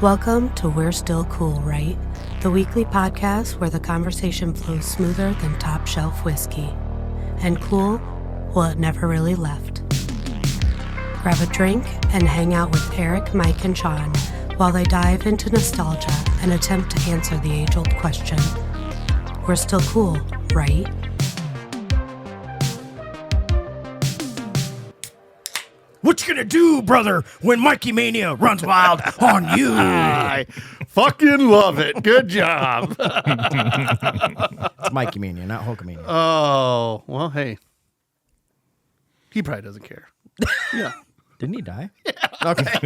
Welcome to We're Still Cool, Right? The weekly podcast where the conversation flows smoother than top shelf whiskey. And cool, well, it never really left. Grab a drink and hang out with Erik, Mike, and Shaun while they dive into nostalgia and attempt to answer the age-old question. We're still cool, right? What you gonna do, brother, when Mikey Mania runs wild on you? I fucking love it. Good job. It's Mikey Mania, not Hulkamania. Oh, well, hey. He probably doesn't care. Yeah. Didn't he die? Okay.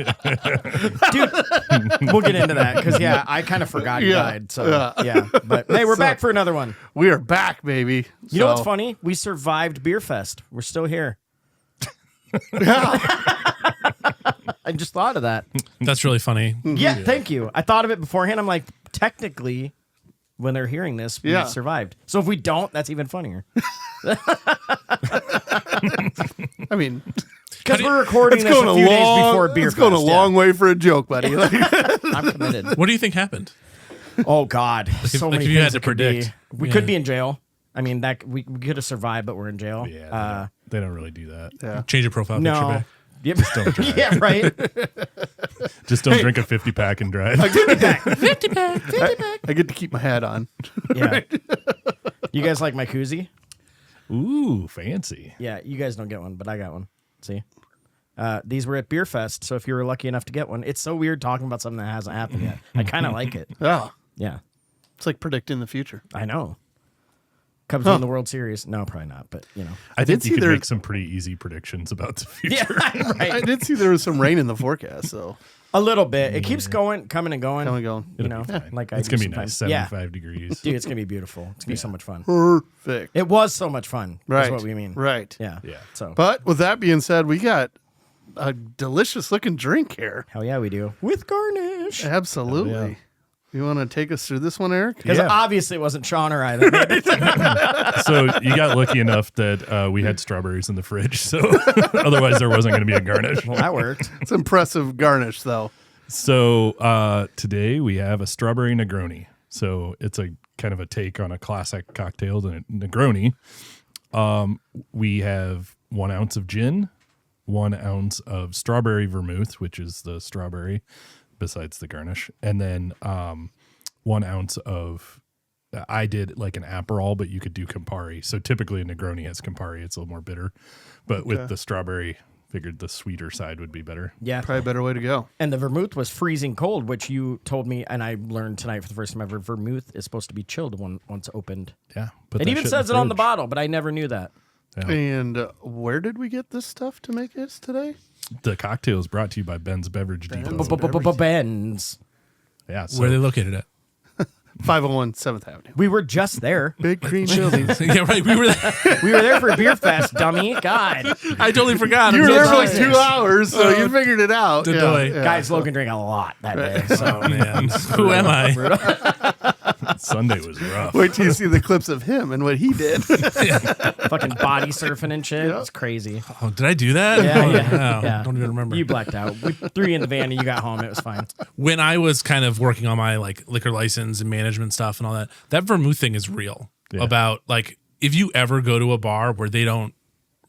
Dude, we'll get into that because, I kind of forgot he died. So, But, hey, we're back for another one. We are back, baby. You know what's funny? We survived Beer Fest. We're still here. I just thought of that. That's really funny. Yeah, thank you. I thought of it beforehand. I'm like, technically, when they're hearing this, we survived. So if we don't, that's even funnier. I mean, because we're recording this a few days before Beer Fest. It's going a long way for a joke, buddy. I'm committed. What do you think happened? Oh, God. So many if you things had to it could predict. be. We could be in jail. I mean, that we could have survived, but we're in jail. Yeah, they don't really do that. Yeah. Change your profile picture No. back. Yep. Don't drive. Yeah, right. Just don't drink a 50-pack and drive. 50 pack. I get to keep my hat on. Yeah. You guys like my koozie? Ooh, fancy. Yeah, you guys don't get one, but I got one. See? These were at Beer Fest, so if you were lucky enough to get one, it's so weird talking about something that hasn't happened yet. I kind of like it. Oh, Yeah, it's like predicting the future. I know. Cubs win the World Series. No, probably not, but, you know. I think see you could there- make some pretty easy predictions about the future. Yeah, I right. did see there was some rain in the forecast, so A little bit. It keeps coming and going. coming going. You It'll know, be fine. like I It's do going to be sometimes. nice, 75 degrees. Dude, it's going to be beautiful. It's going to be so much fun. Perfect. It was so much fun. Right. Is what we mean. Right. Yeah. Yeah. So, But with that being said, we got a delicious looking drink here. hell yeah, we do. With garnish. Absolutely. Oh, yeah. You want to take us through this one, Erik? Because Yeah. obviously it wasn't Shaun or I that made it. So you got lucky enough that we had strawberries in the fridge. So otherwise there wasn't going to be a garnish. Well, that worked. It's impressive garnish, though. So today we have a strawberry Negroni. So it's a kind of a take on a classic cocktail, the Negroni. We have 1 ounce of gin, 1 ounce of strawberry vermouth, which is the strawberry besides the garnish, and then 1 ounce of, I did like an Aperol, but you could do Campari. So typically a Negroni has Campari. It's a little more bitter, but with the strawberry, figured the sweeter side would be better. Yeah. Probably a better way to go. And the vermouth was freezing cold, which you told me, and I learned tonight for the first time ever, vermouth is supposed to be chilled once opened. Yeah. Put It that even shit in says it on the fridge. bottle, but I never knew that. Yeah. And where did we get this stuff to make this today? The cocktail is brought to you by Ben's Beverage Depot. Ben's. Yeah. So Where are they located at? 501 7th Avenue. We were just there. Big Green Chilies. Yeah, right. We were there. We were there for Beer Fest, dummy. God. I totally forgot. You I'm were so there for like sorry. 2 hours, so you figured it out. The delay. Guys, Logan drank a lot that day. So, Man, who am I? Sunday was rough. Wait till you see the clips of him and what he did. fucking body surfing and shit. It's crazy. Oh, did I do that? Yeah, Oh, yeah, wow. yeah. Don't even remember. You blacked out. We threw you in the van and you got home. It was fine. When I was kind of working on my like liquor license and management stuff and all that, that vermouth thing is real. Yeah. About like if you ever go to a bar where they don't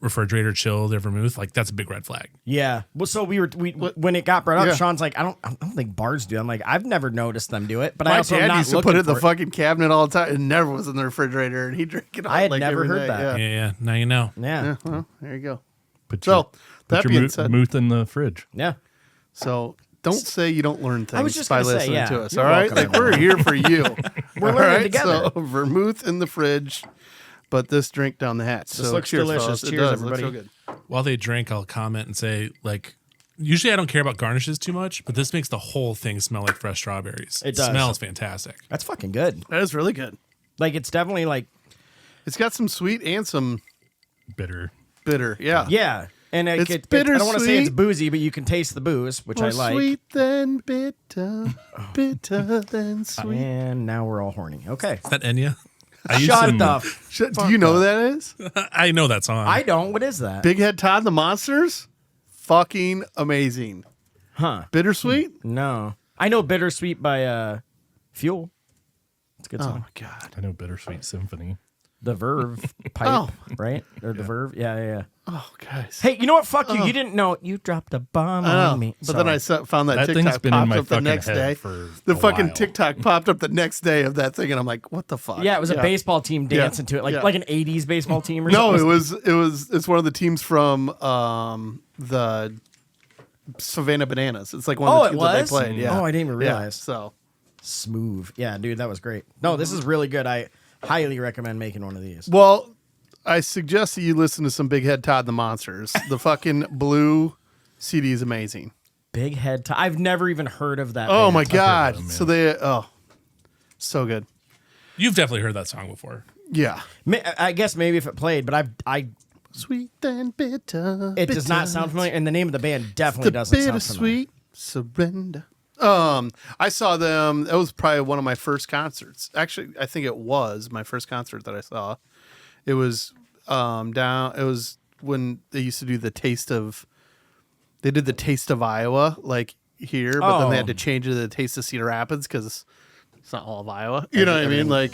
refrigerate or chill their vermouth, like that's a big red flag. Yeah. Well, so we when it got brought up, Yeah. Sean's like, I don't think bars do. I'm like, I've never noticed them do it, but I My also am dad not used to looking put it in the for fucking cabinet all the time. It never was in the refrigerator, and he drank it all I had like never every heard night. that. Yeah. Now you know. Yeah. Yeah, well, there you go. Put So, your, that put your being mo- said- mooth in the fridge. Yeah. So don't say you don't learn things was just by gonna say, listening yeah. to us, You're all right? welcome, Like, we're here for you. We're All learning right? together. So vermouth in the fridge, but this drink down the hatch. This so looks cheers, delicious. fellas. It Cheers, does. everybody. Looks real good. While they drink, I'll comment and say like, usually I don't care about garnishes too much, but this makes the whole thing smell like fresh strawberries. It does. Smells fantastic. That's fucking good. That is really good. Like, it's definitely like, It's got some sweet and some Bitter. bitter. Yeah. yeah. And It's I don't want to say it's bittersweet. boozy, but you can taste the booze, which More I like. sweet than bitter, bitter than sweet. And now we're all horny. Okay. Is that Enya? I used Shut some, the Do you know who that is? I know that song. I don't. What is that? Big Head Todd and the Monsters? Fucking amazing. Huh. Bittersweet? No. I know Bittersweet by Fuel. It's a good Oh song. my God. I know Bittersweet Symphony. The Verve pipe, right? Or the Verve? Yeah. Oh, guys. Hey, you know what? Fuck you. You didn't know. You dropped a bomb on me. But then I found that That thing's TikTok been in popped my up the fucking next head day. for The a fucking while. TikTok popped up the next day of that thing, and I'm like, what the fuck? Yeah, it was a baseball team dancing to it, like an '80s baseball team or No, something. it's one of the teams from the Savannah Bananas. It's like one of the teams that they played. Yeah. Oh, I didn't even Yeah, realize. so Smooth. Yeah, dude, that was great. No, this is really good. I highly recommend making one of these. well, I suggest that you listen to some Big Head Todd and the Monsters. The fucking blue CD is amazing. Big Head. I've never even heard of that. Oh band. my God. them, yeah. So they so good. You've definitely heard that song before. Yeah. I guess maybe if it played, but I Sweet and bitter. it does not sound familiar, and the name of the band definitely The doesn't sound familiar. bittersweet surrender. I saw them. That was probably one of my first concerts. Actually, I think it was my first concert that I saw. It was It was when they used to do the Taste of. They did the Taste of Iowa like here, but then they had to change it to the Taste of Cedar Rapids because it's not all of Iowa. You know what I mean? Like,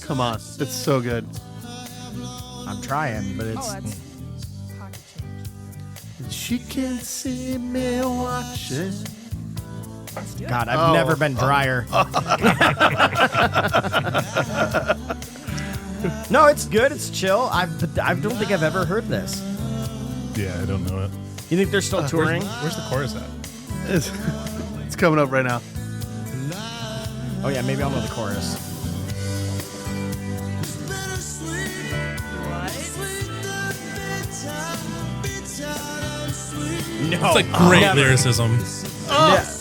come on, it's so good. I'm trying, but it's She can see me watching. God. I've never been drier. No, it's good. It's chill. I don't think I've ever heard this. Yeah, I don't know it. You think they're still touring? Where's the chorus at? It's coming up right now. Oh yeah, maybe I'll know the chorus. No, It's like great never. lyricism.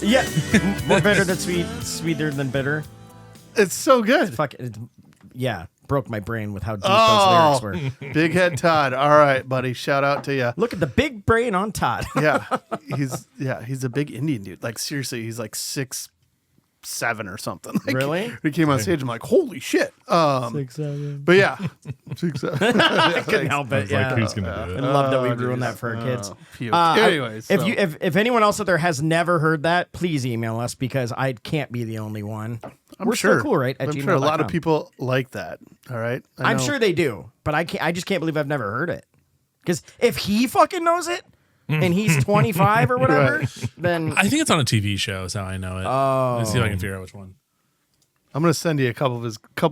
Yeah, more bitter than sweet, sweeter than bitter. It's so good. Fuck it. Yeah, broke my brain with how deep Oh. those lyrics were. Big Head Todd. All right, buddy. Shout out to you. Look at the big brain on Todd. Yeah, he's a big Indian dude. Like seriously, he's like 6'7" or something. Like, Really? He came on stage. I'm like, holy shit. 6'7". But yeah, 6'7". I couldn't help I it. was Yeah. like, who's gonna do I it? love that we ruined that for our kids. Puke. I- Anyways, so- if anyone else out there has never heard that, please email us because I can't be the only one. We're sure. still cool, right? At I'm sure a lot of gmail.com. people like that. All right, I'm know. sure they do, but I just can't believe I've never heard it. Because if he fucking knows it and he's 25 or whatever, Right. then I think it's on a TV show. Is how I know it. Oh. Let's see if I can figure out which one. I'm gonna send you a couple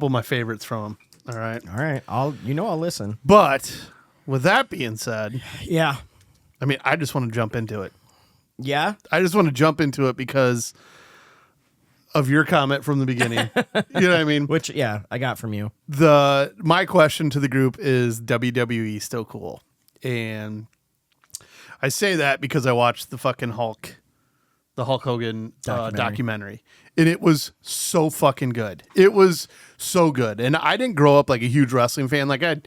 of my favorites from him. All right, all right, I'll listen. but with that being said, Yeah, I mean, I just want to jump into it. yeah. I just want to jump into it because of your comment from the beginning. You know what I mean? Which I got from you. My question to the group is WWE still cool? And I say that because I watched the fucking Hulk Hogan documentary. And it was so fucking good. It was so good. And I didn't grow up like a huge wrestling fan. Like I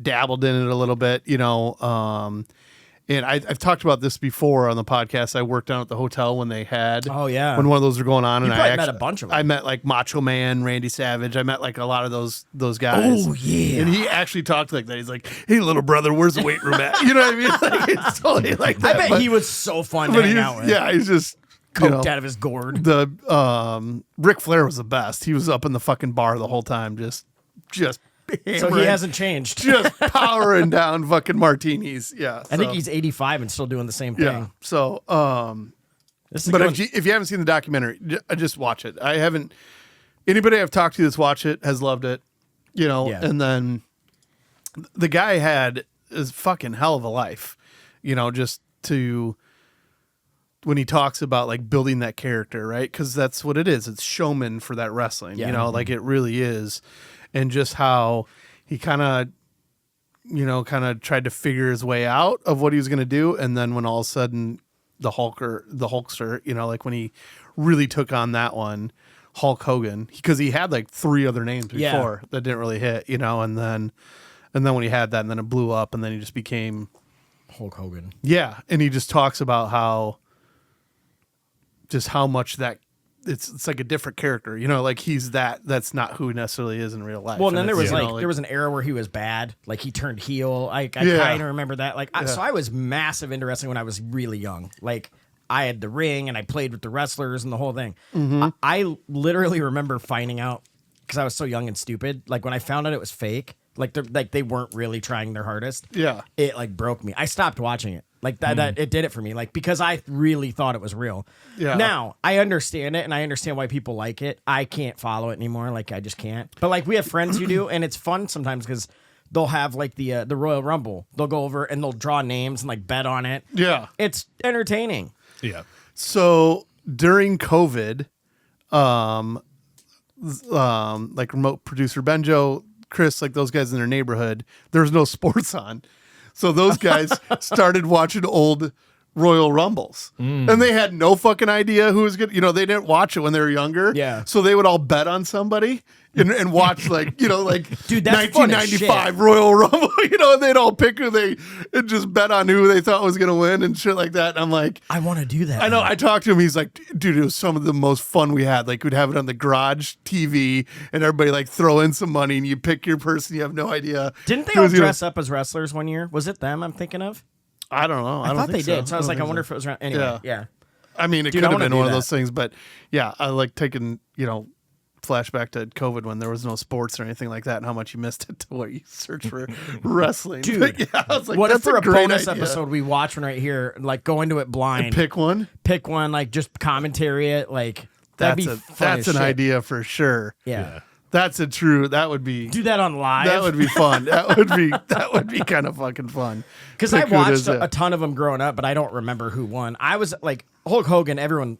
dabbled in it a little bit, you know. And I've talked about this before on the podcast. I worked down at the hotel when they had when one of those were going on. You And probably I met a bunch of them. I met like Macho Man, Randy Savage. I met like a lot of those guys. Oh, yeah. And he actually talked like that. He's like, "Hey, little brother, where's the weight room at?" You know what I mean? Like it's totally like that. I bet but, he was so fun to but hang he's, out with. yeah, he's just Coked out of his gourd. The Ric Flair was the best. He was up in the fucking bar the whole time, just So he hammering, hasn't changed. just powering down fucking martinis. Yeah, I think he's 85 and still doing the same thing. yeah. So This is but going- if you haven't seen the documentary, just watch it. I haven't. Anybody I've talked to that's watched it has loved it, you know. Yeah. And then the guy had a fucking hell of a life, you know. Just to when he talks about like building that character, right? Because that's what it is. It's showman for that wrestling, Yeah. you know. Like it really is, and just how he kind of tried to figure his way out of what he was going to do, and then when all of a sudden the Hulkster, you know, like when he really took on that one, Hulk Hogan, because he had like 3 other names before that didn't really hit, you know, and then when he had that, and then it blew up, and then he just became Hulk Hogan. and he just talks about how much that it's like a different character, you know, like that's not who he necessarily is in real life. Well, and then there was there was an era where he was bad, like he turned heel. I kind of remember that. So I was massive into wrestling when I was really young. Like I had the ring and I played with the wrestlers and the whole thing. Mm-hmm. I literally remember finding out because I was so young and stupid. Like when I found out it was fake, like they weren't really trying their hardest. Yeah, it like broke me. I stopped watching it. Like that it did it for me. Like because I really thought it was real. Yeah. Now I understand it and I understand why people like it. I can't follow it anymore. Like I just can't. But like we have friends who do, and it's fun sometimes because they'll have like the Royal Rumble. They'll go over and they'll draw names and like bet on it. Yeah, it's entertaining. Yeah. So during COVID, like remote producer Benjo, Chris, like those guys in their neighborhood, there was no sports on. So those guys started watching old Royal Rumbles. And they had no fucking idea who was good. You know, they didn't watch it when they were younger. Yeah. So they would all bet on somebody and watch like, you know, like Dude, that's fun as 1995 shit. Royal Rumble, you know, and they'd all pick and just bet on who they thought was going to win and shit like that. And I'm like, I want to do that. I know. I talked to him. He's like, dude, it was some of the most fun we had. Like, we'd have it on the garage TV, and everybody like throw in some money, and you pick your person. You have no idea. Didn't they who all was gonna- dress up as wrestlers one year? Was it them? I'm thinking of. I don't know. I don't thought think they did. So I was like, I don't wonder think if it was around. Anyway, yeah. I mean, it Dude, could I have wanna been do one of that. those things, but yeah, I like taking, you know, flashback to COVID when there was no sports or anything like that, and how much you missed it to what you search for wrestling. Dude, But yeah, I was like, what if that's for a great bonus idea. episode we watch one right here, like go into it blind, Pick one. pick one, like just commentary it, like that'd be fun That's as an shit. idea for sure. Yeah. That would be Do that on live. That would be fun. that would be kind of fucking fun. Because I Pick who it watched is, a ton of them growing up, but I don't remember who won. I was like Hulk Hogan. Everyone,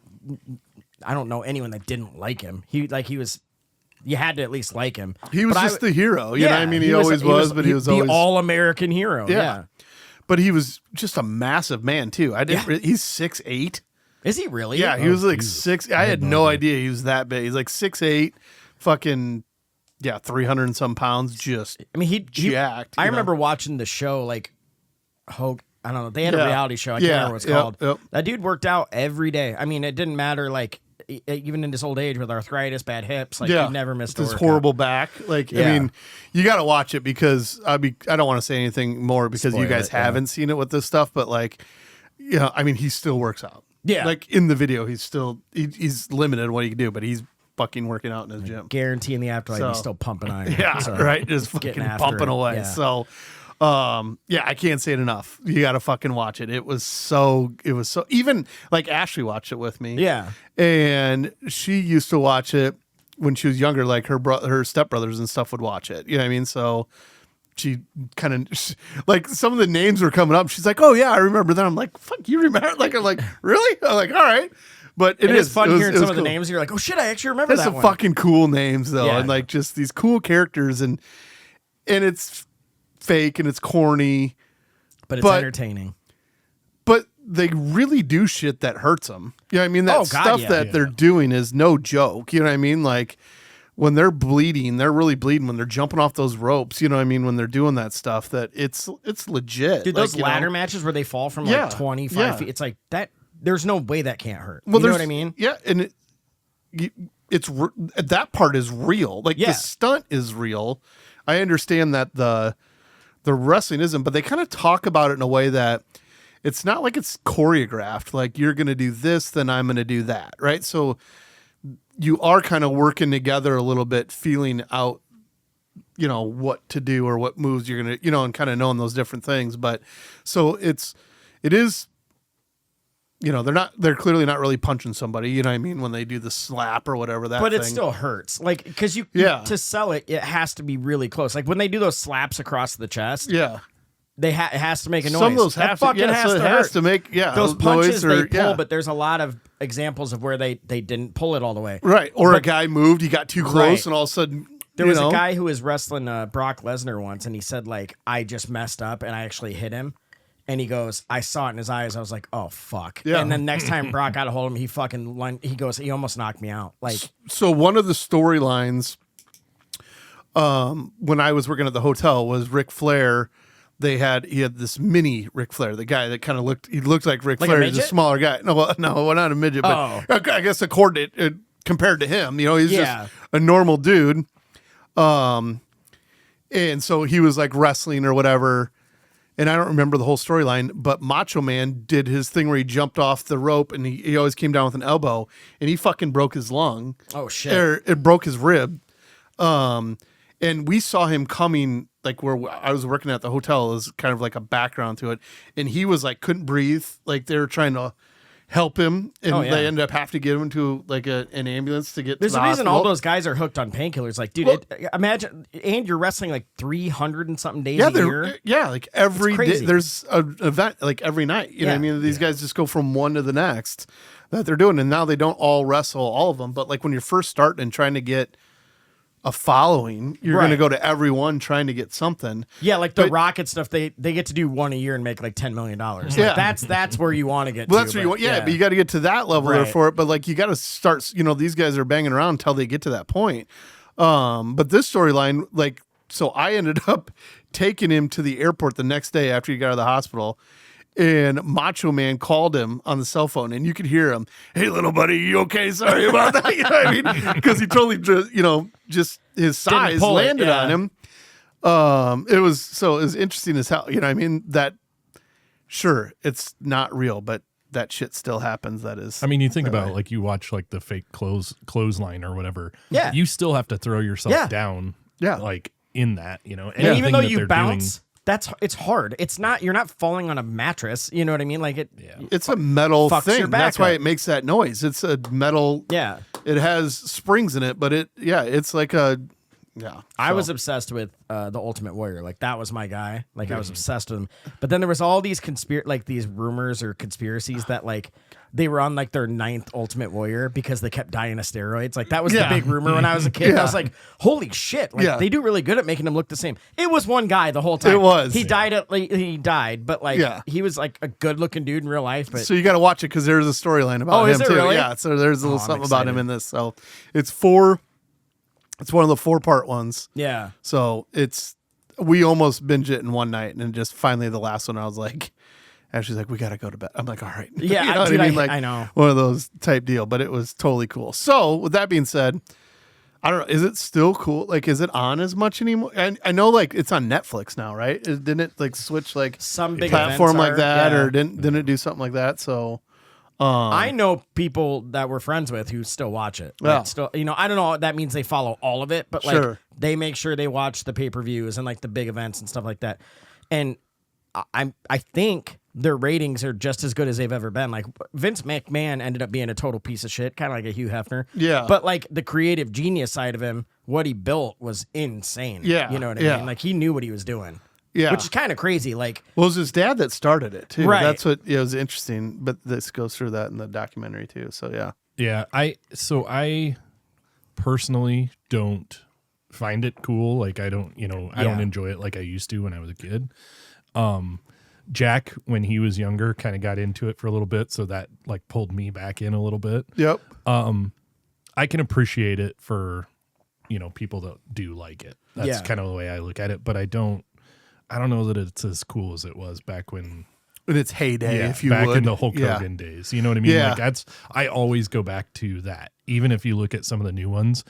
I don't know anyone that didn't like him. He was. You had to at least like him. He was But just the hero. You know what I mean? He always was, but he was the always all-American hero. Yeah. But he was just a massive man too. I didn't. He's 6'8". Is he really? Yeah, he was like Jesus. 6. I had no idea he was that big. He's like 6'8", fucking 300 and some pounds. Just I mean, he jacked. I you know? remember watching the show, like Hogan. I don't know. They had a Yeah. reality show. I can't Yeah. remember what it's Yep. called. Yep. That dude worked out every day. I mean, it didn't matter. Like even in his old age with arthritis, bad hips, like he never missed a this workout. horrible back. Like Yeah. I mean, you got to watch it because I don't want to say anything more because Spoil you guys it, yeah. haven't seen it with this stuff. But like, I mean, he still works out. Yeah. like in the video, he's still he's limited what he can do, but he's fucking working out in his gym. Guarantee in the afterlife he's So- still pumping iron. Yeah, So, right. Just getting fucking after pumping it. away. Yeah. So, I can't say it enough. You got to fucking watch it. It was so. Even like Ashley watched it with me. Yeah. and she used to watch it when she was younger. Like her stepbrothers and stuff would watch it. You know what I mean? So she kind of like some of the names were coming up. She's like, "Oh yeah, I remember that." I'm like, "Fuck, you remember?" Like I'm like, "Really?" I'm like, "All right." But It is fun it was- hearing it was some of the cool. names. You're like, oh shit, I actually remember There's that some one. fucking cool names though, Yeah. and like just these cool characters, and it's fake and it's corny, but it's but- entertaining. but they really do shit that hurts them. You know what I mean? That Oh, God, stuff yeah. that they're doing is no joke. You know what I mean? Like when they're bleeding, they're really bleeding when they're jumping off those ropes. You know what I mean? When they're doing that stuff, that it's legit. Dude, Like, those you know? ladder matches where they fall from Yeah. like 25 Yeah. feet, it's like that. There's no way that can't hurt. Well, You know there's- what I mean? Yeah, and that part is real. Like Yeah. the stunt is real. I understand that the wrestling isn't, but they kind of talk about it in a way that it's not like it's choreographed. Like you're going to do this, then I'm going to do that, right? So you are kind of working together a little bit, feeling out, what to do or what moves you're going to, and kind of knowing those different things. But so it is. They're clearly not really punching somebody, you know what I mean, when they do the slap or whatever that But thing. it still hurts. Like, because to sell it, it has to be really close. Like when they do those slaps across the chest, Yeah. it has to make a noise. Some of those That have to, fucking has so to it has hurt. to make, Those punches noise they pull, yeah. but there's a lot of examples of where they didn't pull it all the way. Right. Or a But- guy moved, he got too close, Right. and all of a sudden, There was a guy who was wrestling Brock Lesnar once, and he said, like, I just messed up and I actually hit him. And he goes, I saw it in his eyes. I was like, oh, fuck. Yeah. And then next time Brock got a hold of him, he goes, he almost knocked me out. Like, So one of the storylines when I was working at the hotel was Ric Flair. He had this mini Ric Flair, the guy that kind of looked like Ric Like a Flair. He's a midget? smaller guy. No, not a midget, but Oh. I guess a coordinate compared to him. You know, he's Yeah. just a normal dude. And so he was like wrestling or whatever. And I don't remember the whole storyline, but Macho Man did his thing where he jumped off the rope and he always came down with an elbow and he fucking broke his lung. Oh, shit. Or it broke his rib. And we saw him coming, like where I was working at the hotel, as kind of like a background to it. And he was like, couldn't breathe. Like they were trying to help him. And they ended up having to get him to like an ambulance to get There's to the a reason hospital. all those guys are hooked on painkillers. Like, dude, imagine, and you're wrestling like 300 and something days a year. Yeah, like every It's day. crazy. There's an event like every night. You know what I Yeah. mean? These guys just go from one to the next that they're doing. And now they don't all wrestle, all of them. But like when you're first starting and trying to get a following, you're going to Right. go to everyone trying to get something. Yeah, like the But- Rocket stuff, they get to do one a year and make like $10 million. Like, Yeah. that's where you want to get Well, to. that's where you want. Yeah, but you got to get to that level there Right. for it. But like you got to start. You know, these guys are banging around until they get to that point. But this storyline, like, so I ended up taking him to the airport the next day after he got out of the hospital. And Macho Man called him on the cell phone, and you could hear him. Hey, little buddy, you okay? Sorry about that. You know what I mean? Because he totally, just his size pull it, landed yeah. on him. It was interesting as hell. You know what I mean? That sure, it's not real, but that shit still happens. That is. I mean, you think about like you watch like the fake clothesline or whatever. Yeah. You still have to throw yourself Yeah. down. Yeah. Like in that, you know. And even anything though that you they're bounce, it's hard. It's not, you're not falling on a mattress. You know what I mean? Like It's a metal fucks your thing. back That's why up. it makes that noise. It's a metal. Yeah. It has springs in it, but it's like a. Yeah. I so. was obsessed with the Ultimate Warrior. Like that was my guy. Like I was obsessed with him. But then there was all these these rumors or conspiracies that like they were on like their 9th Ultimate Warrior because they kept dying of steroids. Like that was the big rumor when I was a kid. Yeah. I was like, holy shit! Like they do really good at making them look the same. It was one guy the whole time. It was. He died, but like he was like a good looking dude in real life. But So you got to watch it because there's a storyline about Oh, him is there too. really? Yeah. So there's a little I'm something about him excited. in this. So it's 4. It's one of the 4-part ones. yeah. So we almost binge it in one night, and then just finally the last one, I was like, and she's like, we got to go to bed. I'm like, all right. Yeah, You know what dude, I mean? Like I know. one of those type deal, but it was totally cool. So with that being said, I don't know. Is it still cool? Like, is it on as much anymore? And I know like it's on Netflix now, right? Didn't it like switch like Some big platform events like are, that, yeah. or didn't it do something like that? So I know people that we're friends with who still watch it. Yeah. Like, still, I don't know. That means they follow all of it, but like Sure. they make sure they watch the pay-per-views and like the big events and stuff like that. And I think their ratings are just as good as they've ever been. Like Vince McMahon ended up being a total piece of shit, kind of like a Hugh Hefner. Yeah. But like the creative genius side of him, what he built was insane. Yeah, You know what I yeah. mean? Like he knew what he was doing. Yeah. Which is kind of crazy. Like, well, it was his dad that started it too. Right. That's what it was interesting. But this goes through that in the documentary too. So yeah. Yeah, I personally don't find it cool. Like I don't Yeah. enjoy it like I used to when I was a kid. Jack, when he was younger, kind of got into it for a little bit, so that like pulled me back in a little bit. Yep. I can appreciate it for people that do like it. That's Yeah. kind of the way I look at it, but I don't know that it's as cool as it was back when In its heyday, if you back would. in the Hulk Yeah. Hogan days. You know what I mean? Yeah. Like I always go back to that. Even if you look at some of the new ones,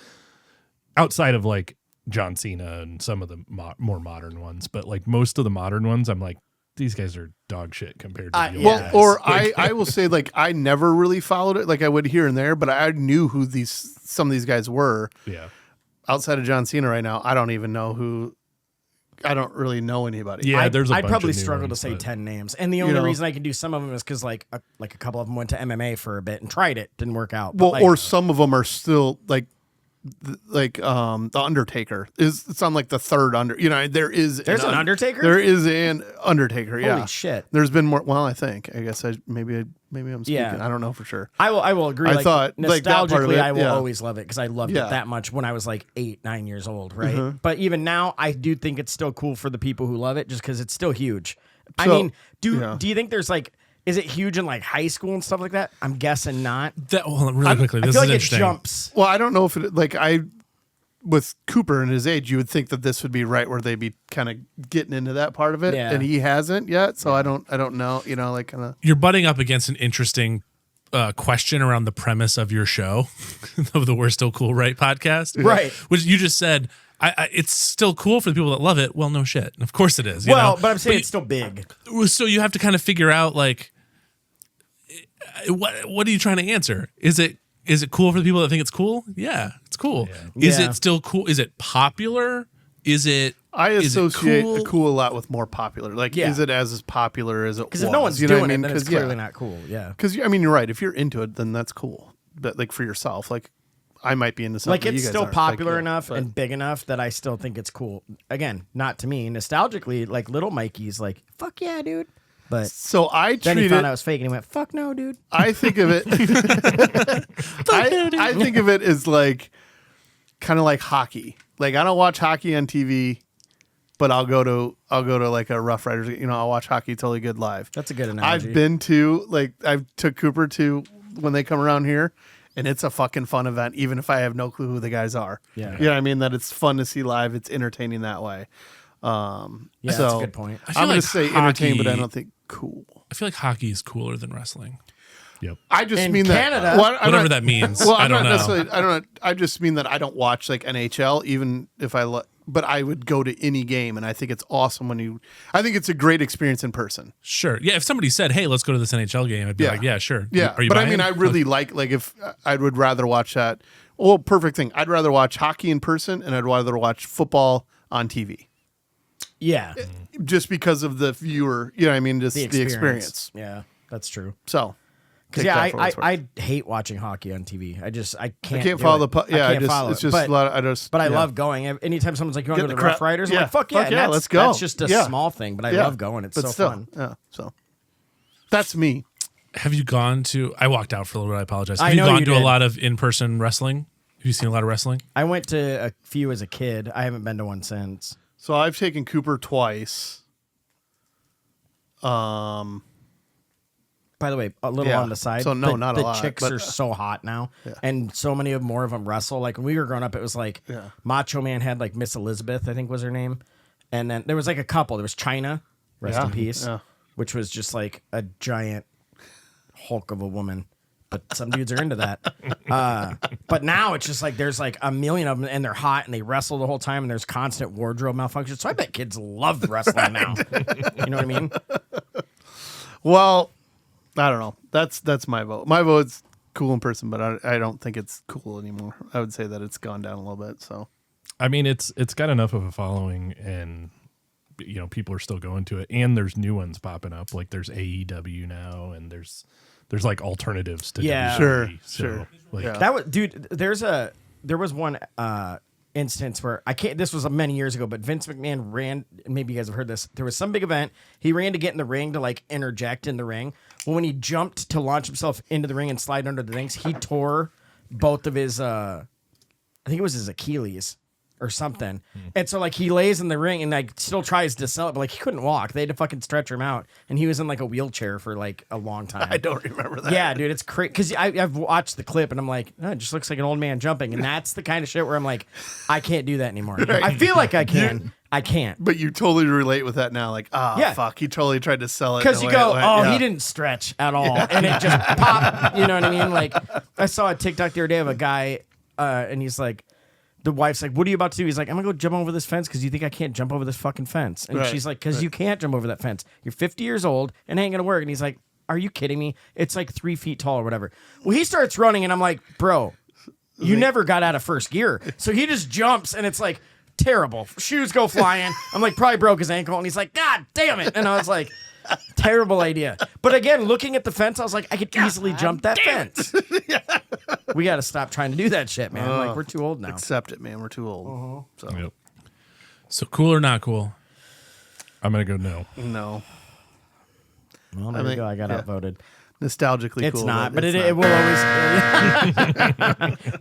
outside of like John Cena and some of the more modern ones, but like most of the modern ones, I'm like, these guys are dog shit compared to the old Well, guys. or Like, I will say, like, I never really followed it. Like I would here and there, but I knew who some of these guys were. yeah. Outside of John Cena right now, I don't even know who. I don't really know anybody. Yeah, there's a I'd bunch probably of new struggle ones, to say but- 10 names. And the only know. reason I can do some of them is because like a couple of them went to MMA for a bit and tried it. Didn't work out. Well, But, like, or some of them are still like the Undertaker it's on like the third there's an Undertaker? There is an Undertaker. Holy Yeah, shit. There's been more. Well, I think. I guess maybe I'm speaking. Yeah. I don't know for sure. I will agree. I like, thought, like, that part of nostalgically, it, I will yeah. always love it because I loved Yeah. it that much when I was like 8, 9 years old, right? Mm-hmm. But even now, I do think it's still cool for the people who love it, just because it's still huge. I So, mean, do yeah. you think there's like, is it huge in like high school and stuff like that? I'm guessing not. Hold on, really quickly. I This feel is like it interesting. jumps. Well, I don't know if it with Cooper and his age, you would think that this would be right where they'd be kind of getting into that part of it, Yeah. and he hasn't yet. So I don't know. Like kind of. You're butting up against an interesting question around the premise of your show, of the We're Still Cool, Right podcast. Right. Which you just said, it's still cool for the people that love it. Well, no shit. Of course it is. You Well, know? but I'm saying it's still big. So you have to kind of figure out, like, what are you trying to answer? Is it cool for the people that think it's cool? Yeah, it's cool. Yeah. Is it still cool? Is it popular? I associate cool? a cool a lot with more popular. Like, Yeah. is it as popular as it was? Because if no one's You know doing what I mean? it, then it's 'Cause, clearly not cool. Yeah. Because I mean, you're right. If you're into it, then that's cool. But like for yourself, like I might be into something. Like, you it's guys still aren't. popular Like, yeah, enough but- and big enough that I still think it's cool. Again, not to me. Nostalgically, like, little Mikey's like, fuck yeah, dude. But So I then he treat found it. out it was fake and he went, fuck no, dude. I think of it. I think of it as like kind of like hockey. Like, I don't watch hockey on TV, but I'll go to like a Rough Riders. You know, I'll watch hockey totally good live. That's a good analogy. I've been to, like, I've took Cooper to when they come around here, and it's a fucking fun event, even if I have no clue who the guys are. Yeah. You know what I mean? That it's fun to see live. It's entertaining that way. Yeah, so that's a good point. I feel I'm going like to say entertain, but I hockey- don't think cool. I feel like hockey is cooler than wrestling. Yep. I just In mean Canada- that well, I'm Whatever not- that means. Well, I I'm don't not know. necessarily. I don't know. I just mean that I don't watch like NHL, even if I. But I would go to any game, and I think it's awesome when you. I think it's a great experience in person. Sure. Yeah. If somebody said, "Hey, let's go to this NHL game," I'd be Yeah. like, "Yeah, sure." Yeah, Are you but I buying? mean, I really like if I would rather watch that. Well, perfect thing. I'd rather watch hockey in person, and I'd rather watch football on TV, Yeah. just because of the viewer. You know what I mean? Just the experience. Yeah, that's true. So, Because take yeah, that for what it's worth. I hate watching hockey on TV. I can't. I can't do follow it. the. Yeah, I can't I follow just it's it. just But, a lot. I just. but I yeah. love going. Anytime someone's like, "You want to Get go to the the Rough crap- Riders?" I'm yeah, like, "Fuck yeah, fuck and yeah, that's- let's go." That's just a Yeah. small thing, but I Yeah. love going. It's But so still, fun. Yeah. So that's me. Have you gone to? I walked out for a little bit. I apologize. I Have you know gone you to a did. lot of in-person wrestling? Have you seen a lot of wrestling? I went to a few as a kid. I haven't been to one since. So I've taken Cooper twice. By the way, a little Yeah. on the side. So, no, the, not a the lot, chicks but- are so hot now, Yeah. and so many more of them wrestle. Like when we were growing up, it was like Yeah. Macho Man had like Miss Elizabeth, I think was her name, and then there was like a couple. There was China, rest Yeah. in peace, Yeah. which was just like a giant hulk of a woman. But some dudes are into that. But now it's just like there's like a million of them, and they're hot, and they wrestle the whole time, and there's constant wardrobe malfunction. So I bet kids love wrestling now. You know what I mean? Well, I don't know. That's my vote. My vote's cool in person, but I don't think it's cool anymore. I would say that it's gone down a little bit. So I mean, it's got enough of a following, and people are still going to it, and there's new ones popping up. Like there's AEW now, and there's like alternatives to Yeah. WWE. Sure. Like, Yeah. That was, dude. There was one instance where I can't. This was many years ago, but Vince McMahon ran. Maybe you guys have heard this. There was some big event. He ran to get in the ring to like interject in the ring. Well, when he jumped to launch himself into the ring and slide under the things, he tore both of his. I think it was his Achilles or something. And so like he lays in the ring and like still tries to sell it, but like he couldn't walk. They had to fucking stretch him out, and he was in like a wheelchair for like a long time. I don't remember that. Yeah, dude, it's crazy because I've watched the clip and I'm like, oh, it just looks like an old man jumping, and that's the kind of shit where I'm like, I can't do that anymore. I feel like I can, I can't, But you totally relate with that now. Like, Yeah. fuck, he totally tried to sell it. because the you way go, it went. oh, Yeah. he didn't stretch at all, and it just popped. You know what I mean? Like I saw a TikTok the other day of a guy, and he's like. The wife's like, what are you about to do? He's like, I'm going to go jump over this fence because you think I can't jump over this fucking fence. And Right, she's like, because you can't jump over that fence. You're 50 years old and it ain't going to work. And he's like, are you kidding me? It's like 3 feet tall or whatever. Well, he starts running and I'm like, bro, you never got out of first gear. So he just jumps and it's like terrible. Shoes go flying. I'm like, probably broke his ankle. And he's like, God damn it. And I was like, terrible idea. But again, looking at the fence, I was like, I could easily jump that fence. We got to stop trying to do that shit, man. Like, we're too old now. Accept it, man. We're too old. So yep. So cool or not cool? I'm gonna go no. no, Well, there we go. I got outvoted. nostalgically It's cool. not, but it's it not. will always.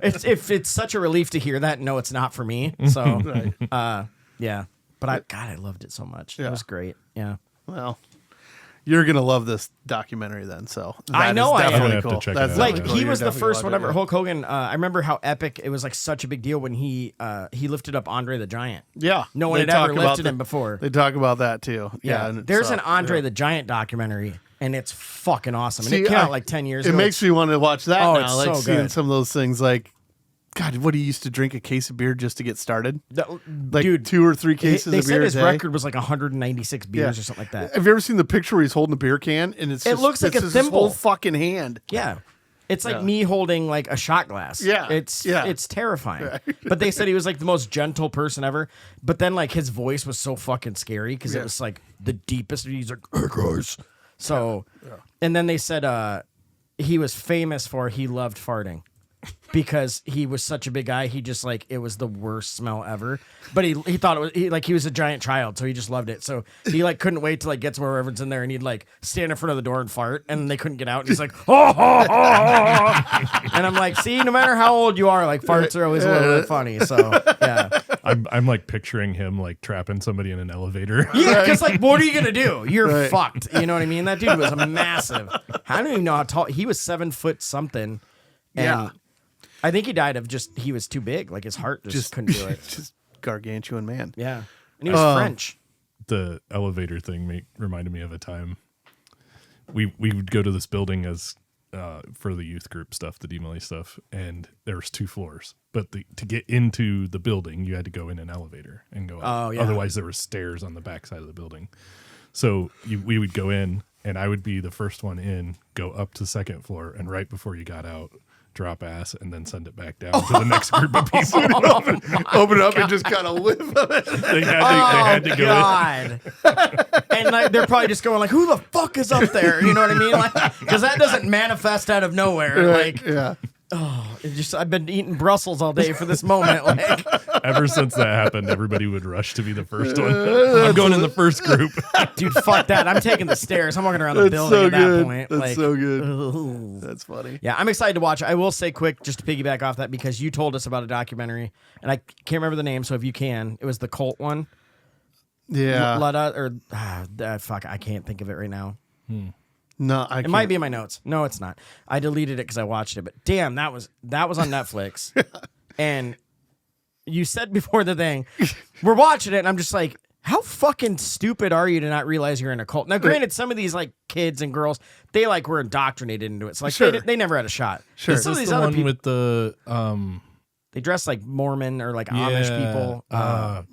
It's such a relief to hear that. No, it's not for me. So, yeah. But I loved it so much. It Yeah. was great. Yeah. Well, you're gonna love this documentary then. So I that know is I am. definitely I'm gonna have to cool. check it That's out. Like definitely Yeah. cool. he You're was the definitely first watching one ever. it. Hulk Hogan. I remember how epic it was. Like such a big deal when he lifted up Andre the Giant. Yeah, No one they had ever talk about lifted him before. They talk about that too. Yeah, and There's so, an Andre yeah. the Giant documentary, and it's fucking awesome. And See, it came out like 10 years ago. It makes me want to watch that Oh, now. it's Like so seeing good. some of those things. Like, God, what, he used to drink a case of beer just to get started? Like dude, 2 or 3 cases they of beer said his a day? record was like 196 beers or something like that. Have you ever seen the picture where he's holding a beer can and It looks like a his whole thimble. fucking hand? Yeah. It's like me holding like a shot glass. Yeah. It's terrifying. But they said he was like the most gentle person ever. But then like his voice was so fucking scary because it was like the deepest. He's like, hey guys. So, and then they said he was famous for he loved farting. Because he was such a big guy, he just like it was the worst smell ever. But he thought it was he was a giant child, so he just loved it. So he like couldn't wait to like get somewhere everyone's in there, and he'd like stand in front of the door and fart, and they couldn't get out. And he's like, oh, oh, oh, oh. And I'm like, see, no matter how old you are, like farts are always a little bit funny. So yeah, I'm like picturing him like trapping somebody in an elevator. yeah, because like, what are you gonna do? You're fucked. You know what I mean? That dude was massive. I don't even know how tall he was. 7 foot something. And I think he died of he was too big. Like his heart just couldn't do it. Just gargantuan man. Yeah. And he was French. The elevator thing reminded me of a time we would go to this building as for the youth group stuff, the DMLA stuff, and there was 2 floors. But to get into the building, you had to go in an elevator and go out. Oh, yeah. Otherwise, there were stairs on the backside of the building. So we would go in, and I would be the first one in, go up to the 2nd floor, and right before you got out, drop ass, and then send it back down to the next group of people. Open it up and just kind of whiff of it. They had to go in. God. And like, they're probably just going like, who the fuck is up there? You know what I mean? Like, because that doesn't manifest out of nowhere. Like, Yeah. I've been eating Brussels all day for this moment. Like, Ever since that happened, everybody would rush to be the first one. I'm going in the first group. dude, fuck that. I'm taking the stairs. I'm walking around the That's building so at that good. point. That's like, so good. That's funny. yeah, I'm excited to watch it. I will say quick, just to piggyback off that, because you told us about a documentary, and I can't remember the name, so if you can, it was the cult one. Yeah. Fuck, I can't think of it right now. No, I It can't. might be in my notes. No, it's not. I deleted it because I watched it. But damn, that was on Netflix. And you said before the thing, we're watching it, and I'm just like, how fucking stupid are you to not realize you're in a cult? Now, granted, some of these like kids and girls, they like were indoctrinated into it. So like Sure. they never had a shot. Sure. But Is some of this these the other one people, with the they dress like Mormon or like Amish people.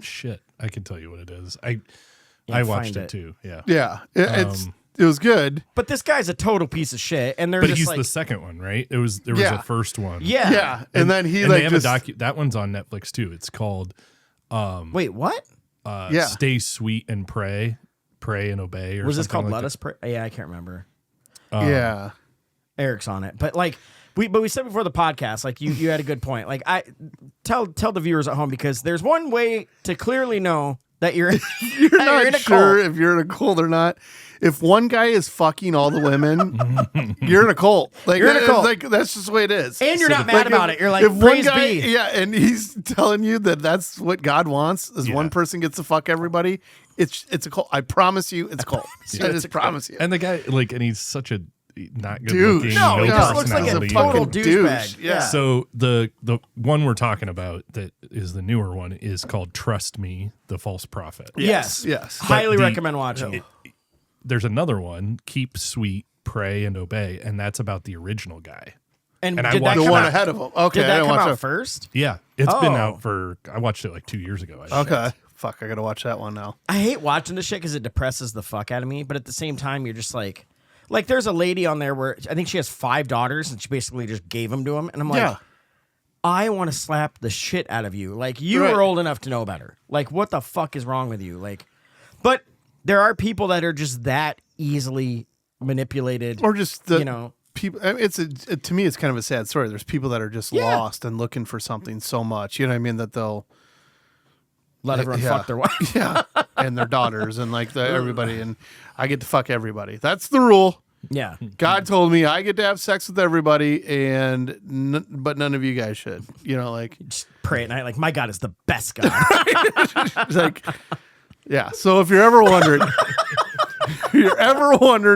shit, I can tell you what it is. I find watched it. it too. Yeah. Yeah. It was good. But this guy's a total piece of shit, and they're But just he's like, the second one, right? There was Yeah. a first one. yeah. Yeah. And then he And like they have just, that one's on Netflix too. It's called Wait, what? Yeah. Stay Sweet and Pray and Obey. Or Was this something called like Let that. Us Pray? Yeah, I can't remember. yeah. Eric's on it, but like we said before the podcast, like you had a good point. Like I tell the viewers at home, because there's one way to clearly know that you're You're that not in a sure cult. if you're in a cult or not. If one guy is fucking all the women, you're in a cult. Like, You're in a cult. Like that's just the way it is. And you're not Like, mad about it. You're like, if one praise guy, be. yeah, and he's telling you that that's what God wants is one person gets to fuck everybody. It's a cult. I promise you, it's a cult. I just promise you. And the guy, like, and he's such a not good Douche. looking. No, he just looks like a personality. total Fucking douchebag. douche. Yeah. So the one we're talking about that is the newer one is called Trust Me, the False Prophet. Yes, Yes. highly But recommend watching. There's another one, Keep Sweet, Pray and Obey, and that's about the original guy. And I did that watched the come one out? ahead of him. Okay, Did I that didn't come watch out that. first? Yeah, it's been Oh. out I watched it like 2 years ago. I Okay. Fuck, I gotta watch that one now. I hate watching this shit because it depresses the fuck out of me. But at the same time, you're just like there's a lady on there where I think she has 5 daughters, and she basically just gave them to him. And I'm like, Yeah. I want to slap the shit out of you. Like, you Right. were old enough to know better. Like, what the fuck is wrong with you? Like, but there are people that are just that easily manipulated. Or just the you know, people. I mean, to me, it's kind of a sad story. There's people that are just Yeah. lost and looking for something so much. You know what I mean? That they'll let everyone yeah. fuck their wife. yeah, and their daughters and like everybody, and I get to fuck everybody. That's the rule. Yeah. God told me I get to have sex with everybody, but none of you guys should. You know, like Just pray at night. Like, my God is the best God. it's like, yeah. So if you're ever wondering,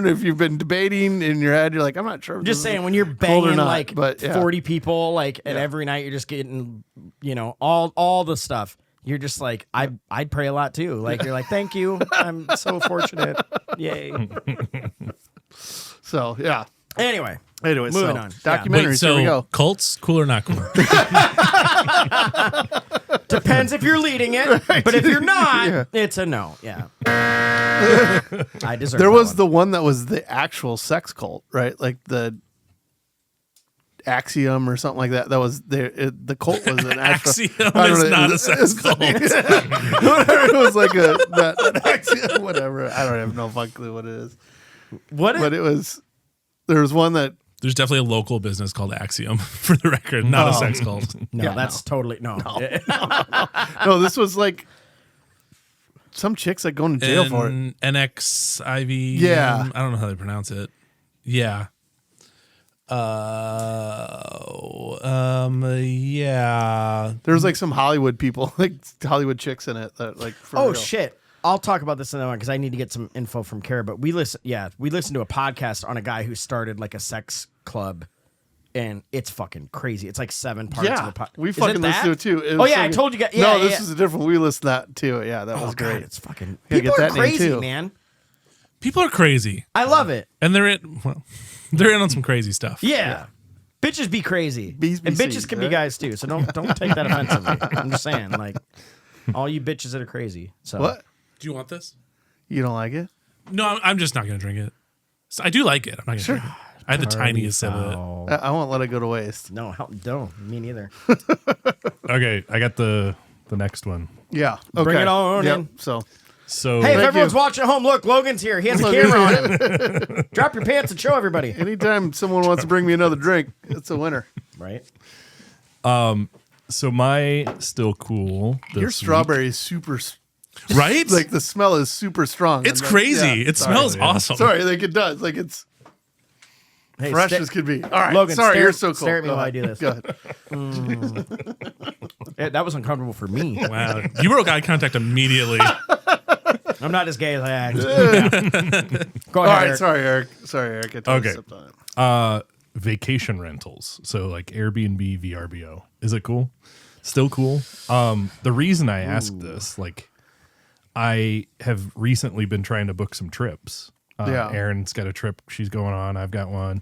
if you've been debating in your head, you're like, I'm not sure. if Just this is saying, when you're cold or banging not, like but, yeah. 40 people, like, and every night you're just getting, all the stuff. You're just like, I'd pray a lot too. Like, you're like, thank you. I'm so fortunate. Yay. So yeah. Anyway, moving on. Documentaries. Wait, so here we go. cults, cool or not cool? Depends if you're leading it, but if you're not, it's a no. Yeah. I deserve. There was one. the one that was the actual sex cult, right? Like the Axiom or something like that. That was the cult was an actual. Axiom is not a sex cult. It was like that Axiom, whatever. I don't have no fucking clue what it is. But it was. There was one that. There's definitely a local business called Axiom, for the record, not a sex cult. No, that's totally no. No, this was like some chicks like going to jail for it. NXIV. Yeah. I don't know how they pronounce it. Yeah. Yeah. There was like some Hollywood people, like Hollywood chicks in it. That like. For real. Shit. I'll talk about this in a moment because I need to get some info from Kara. But we listened to a podcast on a guy who started like a sex club, and it's fucking crazy. It's like 7 parts of the podcast. We fucking listened to it too. It Oh was yeah, so I good. told you guys. No, this is a different. We listened to that too. Yeah, that was great. God, it's fucking. Gotta People get are that name, crazy, too. man. People are crazy. I love it. And they're in on some crazy stuff. Yeah. Bitches be crazy. Bees be and bitches seas, can be right? guys too. So don't take that offensively. I'm just saying, like, all you bitches that are crazy. So What? Do you want this? You don't like it? No, I'm just not going to drink it. So I do like it. I'm not going to drink it. I had the tiniest sip of it. I won't let it go to waste. No, me neither. Okay, I got the next one. Yeah. Okay. Bring it on in. So So Hey, if Thank everyone's you. watching at home, look, Logan's here. He has a camera on him. Drop your pants and show everybody. anytime someone wants to bring me another drink, it's a winner. Right? so my still cool. Your strawberry is super. Right? Like the smell is super strong. It's And crazy. yeah, It sorry. smells awesome. Sorry, like it does. Like it's Hey, fresh as could be. All right, Logan, sorry, stare- you're so cool. stare at me Go while I ahead. do this. Go ahead. That was uncomfortable for me. Wow. You broke eye contact immediately. I'm not as gay as I act. Yeah. Go All ahead. right, Eric. sorry, Eric. Sorry, Eric. I totally Okay. stepped on it. Vacation rentals. So like Airbnb, VRBO. Is it cool? Still cool. The reason I asked this, like, I have recently been trying to book some trips. Yeah. Erin's got a trip she's going on. I've got one.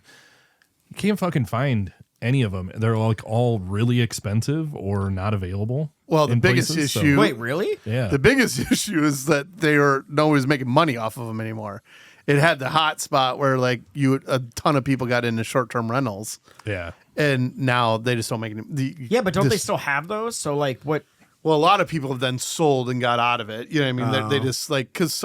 Can't fucking find any of them. They're like all really expensive or not available. Well, the in biggest places, so- issue. Wait, really? yeah. The biggest issue is that they are nobody's making money off of them anymore. It had the hot spot where like a ton of people got into short-term rentals, yeah. and now they just don't make any. Yeah, but don't they still have those? So, like, what? Well, a lot of people have then sold and got out of it. You know what I mean? They just like because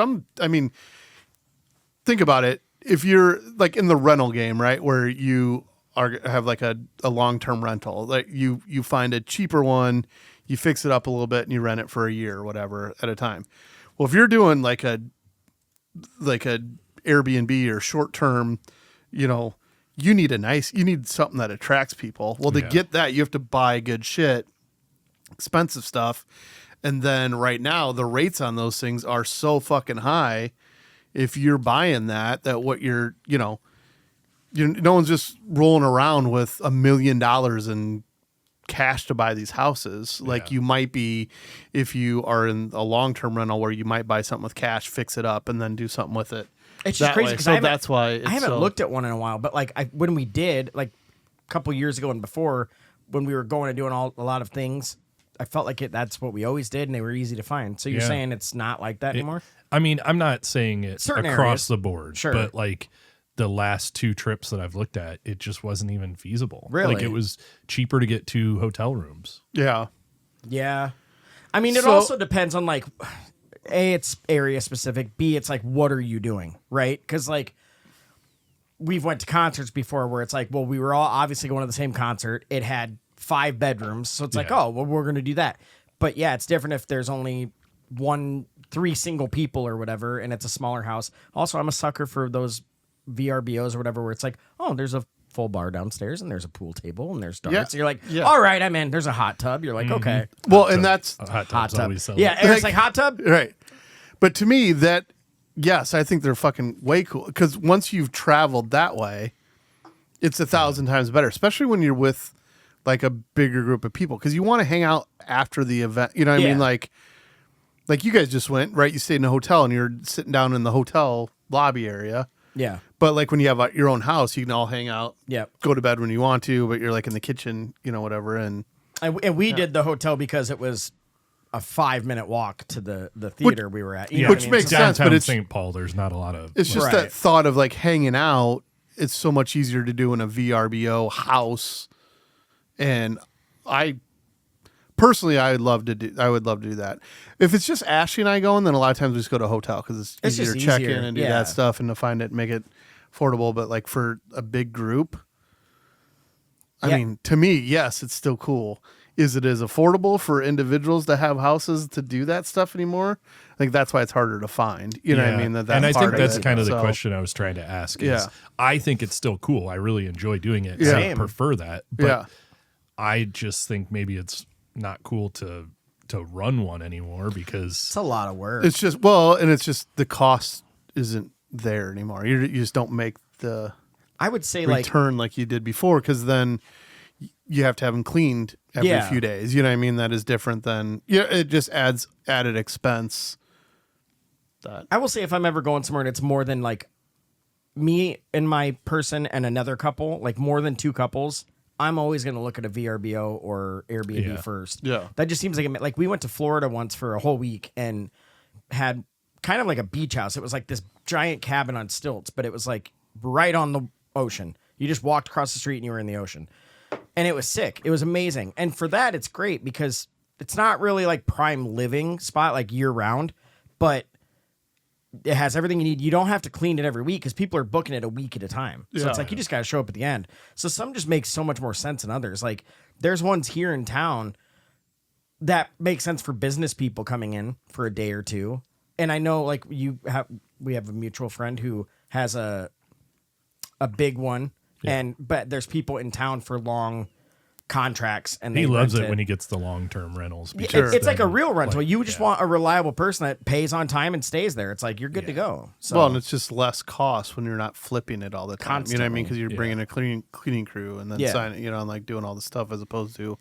think about it. If you're like in the rental game, right, where you have like a long-term rental, like you find a cheaper one, you fix it up a little bit, and you rent it for a year or whatever at a time. Well, if you're doing like a Airbnb or short-term, you need something that attracts people. Well, to Yeah. get that, you have to buy good shit, expensive stuff. And then right now the rates on those things are so fucking high. If you're buying that what no one's just rolling around with $1 million in cash to buy these houses. Like you might be, if you are in a long-term rental where you might buy something with cash, fix it up and then do something with it. It's just that crazy way. because So that's why I haven't looked at one in a while. But like when we did, like a couple years ago and before, when we were going and doing a lot of things, I felt like that's what we always did, and they were easy to find. So you're Yeah. saying it's not like that anymore? I mean, I'm not saying it Certain across areas. the board, Sure. but like the last 2 trips that I've looked at, it just wasn't even feasible. Really? Like it was cheaper to get 2 hotel rooms. Yeah. Yeah. I mean, it So- also depends on like, A, it's area specific. B, it's like, what are you doing? Right? Because like we've went to concerts before where it's like, well, we were all obviously going to the same concert. It had 5 bedrooms. So it's like, Yeah. oh, well, we're going to do that. But yeah, it's different if there's only 3 single people or whatever, and it's a smaller house. Also, I'm a sucker for those VRBOs or whatever, where it's like, oh, there's a full bar downstairs and there's a pool table and there's darts. Yeah. You're like, Yeah. all right, I'm in. There's a hot tub. You're like, okay. Well, and that's Hot Hot tubs tub. always sell. Yeah, Eric's like, hot tub? right. But to me, yes, I think they're fucking way cool because once you've traveled that way, it's 1,000 times better, especially when you're with like a bigger group of people because you want to hang out after the event. You know what I mean? Yeah. Like you guys just went, right? You stayed in a hotel and you're sitting down in the hotel lobby area. Yeah. But like when you have your own house, you can all hang out, go to bed when you want to, but you're like in the kitchen, whatever. And we did the hotel because it was a 5-minute walk to the theater we were at. You know which what I mean? makes sense, downtown but it's St. Paul. There's not a lot of. It's just that thought of like hanging out. It's so much easier to do in a VRBO house, and I would love to do that. If it's just Ashley and I going, then a lot of times we just go to a hotel because it's easier to check in and do that stuff and to find it and make it affordable. But like for a big group, I mean, to me, yes, it's still cool. Is it as affordable for individuals to have houses to do that stuff anymore? I think that's why it's harder to find. You know what I mean? That and I think that's it. kind of the question I was trying to ask. Is I think it's still cool. I really enjoy doing it. Yeah. I prefer that. But I just think maybe it's not cool to run one anymore because it's a lot of work. It's just the cost isn't there anymore. You just don't make the I would say return like you did before, because then you have to have them cleaned every few days. You know what I mean? That is different than it just adds added expense. I will say if I'm ever going somewhere and it's more than like me and my person and another couple, like more than 2 couples, I'm always going to look at a VRBO or Airbnb first. Yeah. That just seems like we went to Florida once for a whole week and had kind of like a beach house. It was like this giant cabin on stilts, but it was like right on the ocean. You just walked across the street and you were in the ocean. And it was sick. It was amazing. And for that, it's great because it's not really like prime living spot like year round, but it has everything you need. You don't have to clean it every week because people are booking it a week at a time. So it's like you just got to show up at the end. So some just make so much more sense than others. Like there's ones here in town that make sense for business people coming in for a day or two. And I know like we have a mutual friend who has a big one. But there's people in town for long contracts, and he loves it when he gets the long-term rentals. It's like a real rental. You just want a reliable person that pays on time and stays there. It's like you're good to go. So, well, and it's just less cost when you're not flipping it all the time. Constantly. You know what I mean? Because you're bringing a cleaning crew and then signing, and like doing all the stuff, as opposed to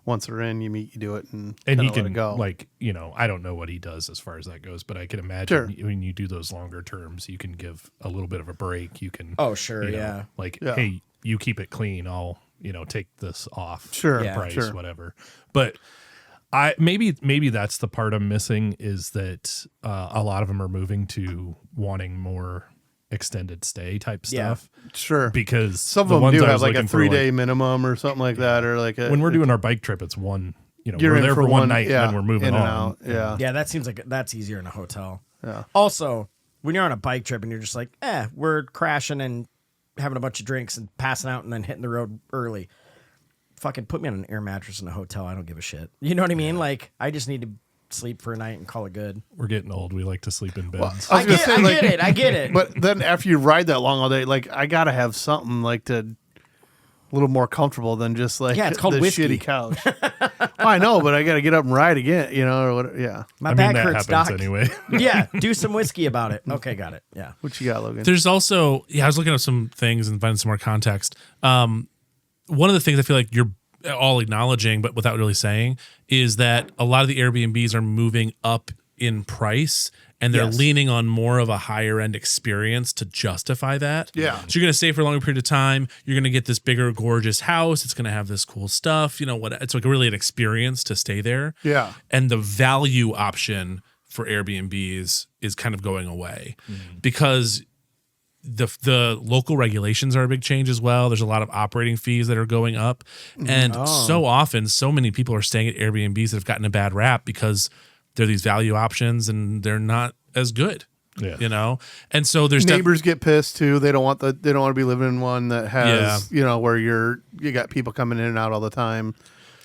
once they're in, you meet, you do it, and he can let it go. like I don't know what he does as far as that goes, but I can imagine when you do those longer terms, you can give a little bit of a break. You can hey, you keep it clean. I'll take this off. Price whatever. But maybe that's the part I'm missing is that a lot of them are moving to wanting more extended stay type stuff. Sure. Because some of them do have like a 3-day minimum or something like that, or like when we're doing our bike trip, it's one. We're there for one night and then we're moving in and on. out. Yeah, that seems like that's easier in a hotel. Yeah. Also, when you're on a bike trip and you're just like, we're crashing and having a bunch of drinks and passing out and then hitting the road early. Fucking put me on an air mattress in a hotel. I don't give a shit. You know what I mean? Like, I just need to sleep for a night and call it good. We're getting old. We like to sleep in beds. I get it. But then after you ride that long all day, like I gotta have something like a little more comfortable than just like it's called the whiskey. shitty couch. I know, but I gotta get up and ride again, or what? Yeah. My back that hurts, happens Doc. anyway. Yeah, do some whiskey about it. Okay, got it. Yeah. What you got, Logan? There's also, I was looking at some things and finding some more context. One of the things I feel like you're all acknowledging, but without really saying, is that a lot of the Airbnbs are moving up in price and they're leaning on more of a higher end experience to justify that. Yeah. So you're going to stay for a longer period of time. You're going to get this bigger, gorgeous house. It's going to have this cool stuff. It's like really an experience to stay there. Yeah. And the value option for Airbnbs is kind of going away because the local regulations are a big change as well. There's a lot of operating fees that are going up. And so often, so many people are staying at Airbnbs that have gotten a bad rap because they're these value options and they're not as good. Yeah. And so there's neighbors get pissed too. They don't want to be living in one that has, where you got people coming in and out all the time.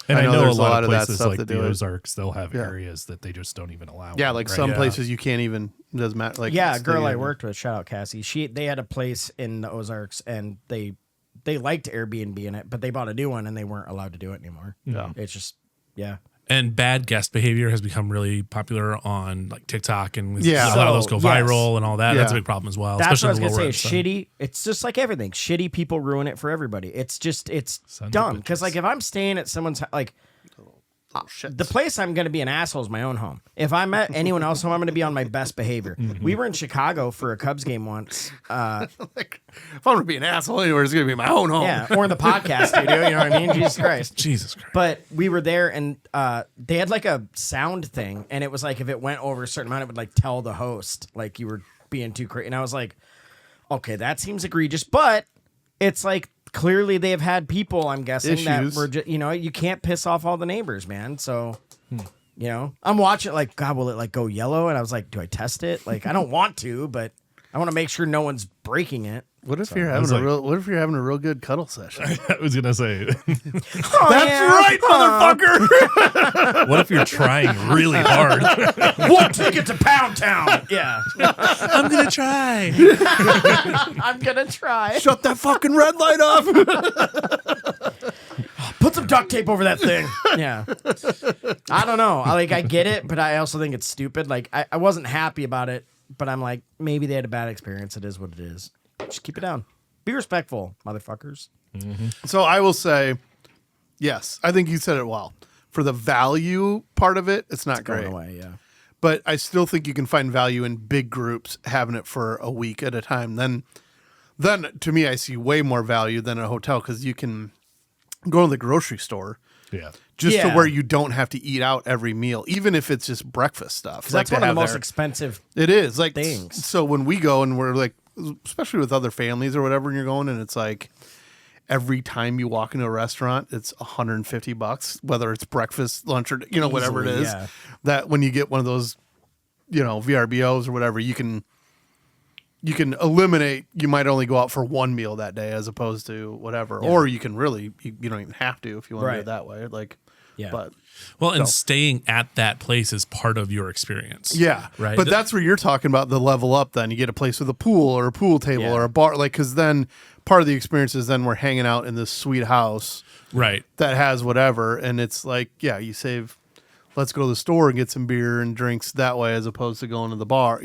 And I know a there's lot of that places stuff like that the do it. Ozarks, they'll have areas that they just don't even allow. Yeah, like some places you can't even, doesn't matter. Like a girl I worked with, shout out Cassie. They had a place in the Ozarks and they liked Airbnb in it, but they bought a new one and they weren't allowed to do it anymore. Yeah. It's just And bad guest behavior has become really popular on like TikTok, and a Yeah. lot of those go So, yes. viral and all that. Yeah. That's a big problem as well. That's what I was especially gonna in the say. lower end Shitty. It's just like everything. Shitty people ruin it for everybody. It's Sons of dumb. bitches. Because like if I'm staying at someone's like, shits. The place I'm going to be an asshole is my own home. If I'm at anyone else's home, I'm going to be on my best behavior. We were in Chicago for a Cubs game once. Like, if I'm going to be an asshole anywhere, it's going to be my own home. Yeah, or in the podcast studio, you know what I mean? Jesus Christ. Jesus Christ. But we were there, and they had like a sound thing, and it was like if it went over a certain amount, it would like tell the host like you were being too crazy. And I was like, okay, that seems egregious, but it's like clearly they have had people, I'm guessing, that were you can't piss off all the neighbors, man. So, I'm watching it like, God, will it like go yellow? And I was like, do I test it? Like, I don't want to, but I want to make sure no one's breaking it. What if you're having what if you're having a real good cuddle session? I was gonna say, Right, motherfucker. what if you're trying really hard? One ticket to Pound Town. Yeah. I'm gonna try. I'm going to try. Shut that fucking red light off. Put some duct tape over that thing. Yeah. I don't know. I get it, but I also think it's stupid. Like, I wasn't happy about it, but I'm like, maybe they had a bad experience. It is what it is. Just keep it down. Be respectful, motherfuckers. So I will say, yes, I think you said it well. For the value part of it, it's not Going great. away, yeah. But I still think you can find value in big groups having it for a week at a time. Then to me, I see way more value than a hotel because you can go to the grocery store Yeah. just to where you don't have to eat out every meal, even if it's just breakfast stuff. Because that's one of the most expensive. It is like things. So when we go and we're like, especially with other families or whatever, and you're going and it's like every time you walk into a restaurant, it's $150, whether it's breakfast, lunch, or whatever it Easily, is. yeah. That when you get one of those, VRBOs or whatever, you can eliminate. You might only go out for one meal that day as opposed to whatever, or you can really you don't even have to if you want to do it that way. Like, Yeah. but. Well, and staying at that place is part of your experience. Yeah, Right. But that's where you're talking about the level up. Then you get a place with a pool or a pool table or a bar, like because then part of the experience is then we're hanging out in this sweet house, right. that has whatever, and it's like you save. Let's go to the store and get some beer and drinks that way, as opposed to going to the bar.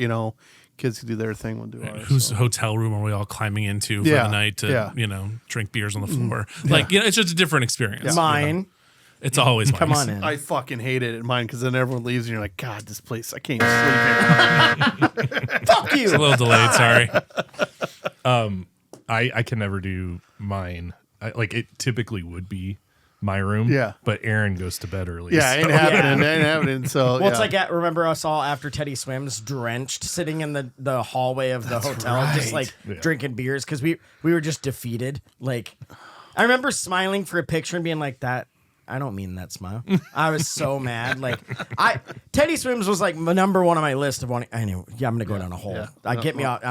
Kids can do their thing, we'll do ours. Whose hotel room are we all climbing into for the night to drink beers on the floor? Like it's just a different experience. Mine. It's always mine. Come on in. I fucking hate it at mine because then everyone leaves and you're like, God, this place, I can't even sleep here. Fuck you. It's a little delayed. Sorry. I can never do mine. It typically would be my room. Yeah. But Aaron goes to bed early. Yeah, ain't happening. So Well, it's like remember us all after Teddy swims, drenched, sitting in the hallway of the hotel, just like drinking beers because we were just defeated. Like, I remember smiling for a picture and being like, "That I don't mean that smile." I was so mad. Like, Teddy swims was like number one on my list of wanting. Anyway, I'm gonna go down a hole. Get me out.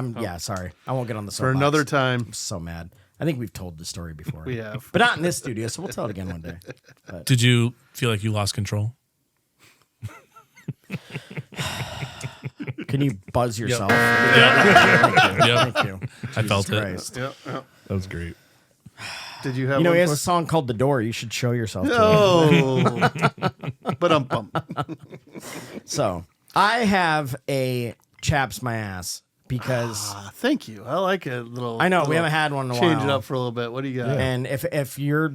Sorry, I won't get on the soapbox. for another time. I'm so mad. I think we've told the story before. We have. But not in this studio, so we'll tell it again one day. Did you feel like you lost control? Can you buzz yourself? Yep. Thank you. I felt Christ. Yep. That was great. Did you have? He one has for- a song called "The Door." You should show yourself. To Oh, but So I have a chaps my ass because thank you. I like a little. I know we little- haven't had one in a Change while. it up for a little bit. What do you got? And if your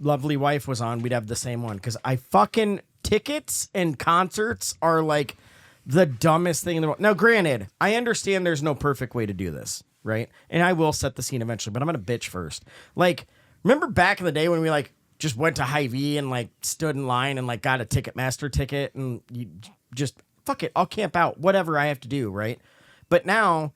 lovely wife was on, we'd have the same one because I fucking tickets and concerts are like the dumbest thing in the world. Now, granted, I understand there's no perfect way to do this, right? And I will set the scene eventually, but I'm gonna bitch first. Like, remember back in the day when we like just went to Hy-Vee and like stood in line and like got a Ticketmaster ticket and you just fuck it, I'll camp out, whatever I have to do, right? But now,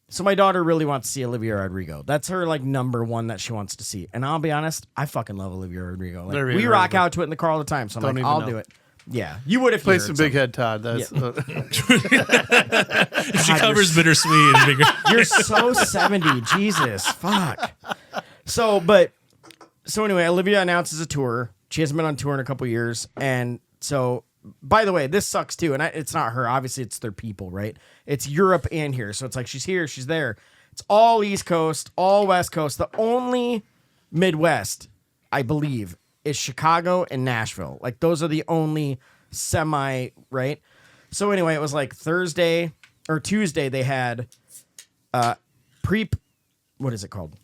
so my daughter really wants to see Olivia Rodrigo. That's her like number one that she wants to see. And I'll be honest, I fucking love Olivia Rodrigo. Like, Olivia we rock Rodrigo. out to it in the car all the time. So I'm Don't like, even I'll know. do it. Yeah, you would if you Play heard some something. Big Head Todd. That's If she covers bittersweet, it's bigger. You're so 70. Jesus, fuck. So anyway, Olivia announces a tour. She hasn't been on tour in a couple years. And so, by the way, this sucks too. And it's not her. Obviously, it's their people, right? It's Europe and here. So it's like she's here, she's there. It's all East Coast, all West Coast. The only Midwest, I believe, is Chicago and Nashville. Like, those are the only semi, right? So anyway, it was like Thursday or Tuesday, they had what is it called?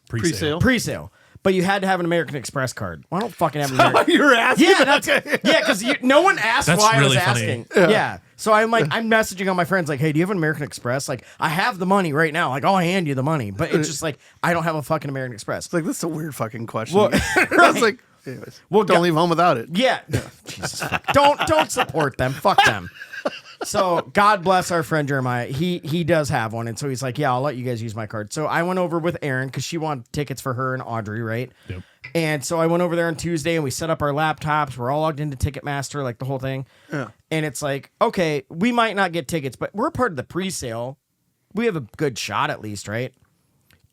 Pre-sale. Pre-sale. but you had to have an American Express card. Well, I don't fucking have an American. You're asking? Yeah, that's because no one asked That's why really I was funny. asking. Yeah. So I'm like, I'm messaging on my friends like, hey, do you have an American Express? Like, I have the money right now. Like, I'll hand you the money, but it's just like I don't have a fucking American Express. It's like, this is a weird fucking question. Well, I was like, anyways, don't leave home without it. Yeah. Jesus. Don't support them. Fuck them. So God bless our friend Jeremiah. He does have one, and so he's like, yeah, I'll let you guys use my card. So I went over with Erin because she wanted tickets for her and Audrey, right? Yep. And so I went over there on Tuesday, and we set up our laptops. We're all logged into Ticketmaster, like the whole thing. Yeah. And it's like, okay, we might not get tickets, but we're part of the pre-sale. We have a good shot at least, right?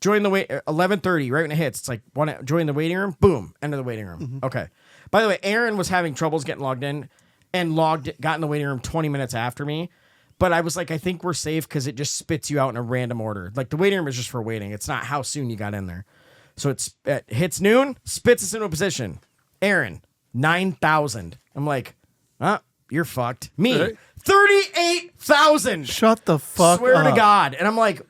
Join the wait 11:30, right when it hits. It's like join the waiting room. Boom, enter the waiting room. Mm-hmm. Okay. By the way, Erin was having troubles getting logged in. And got in the waiting room 20 minutes after me. But I was like, I think we're safe because it just spits you out in a random order. Like the waiting room is just for waiting. It's not how soon you got in there. So it hits noon, spits us into a position. Aaron, 9,000. I'm like, you're fucked. Me, Right. 38,000. Shut the fuck Swear up. to God. And I'm like,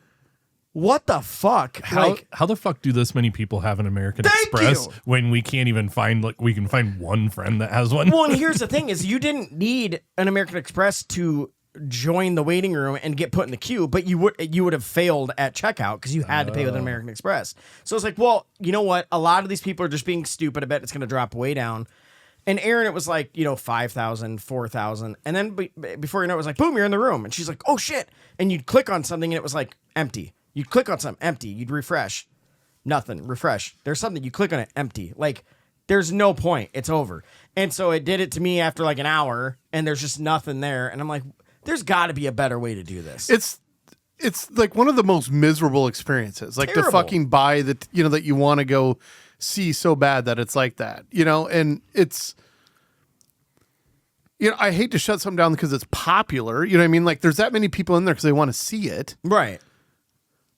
what the fuck? How the fuck do this many people have an American Thank Express you. when we can't even find we can find one friend that has one? Well, and here's the thing is you didn't need an American Express to join the waiting room and get put in the queue, but you would have failed at checkout because you had to pay with an American Express. So it's like, well, you know what? A lot of these people are just being stupid. I bet it's going to drop way down. And Aaron, it was like, 5,000, 4,000. And then before you know it was like, boom, you're in the room. And she's like, oh shit. And you'd click on something and it was like empty. You'd click on something, empty. You'd refresh. Nothing. Refresh. There's something. You click on it, empty. Like, there's no point. It's over. And so it did it to me after like an hour, and there's just nothing there. And I'm like, there's got to be a better way to do this. It's like one of the most miserable experiences. Like Terrible. the fucking buy that that you want to go see so bad that it's like that. And it's I hate to shut something down because it's popular. You know what I mean? Like there's that many people in there because they want to see it. Right.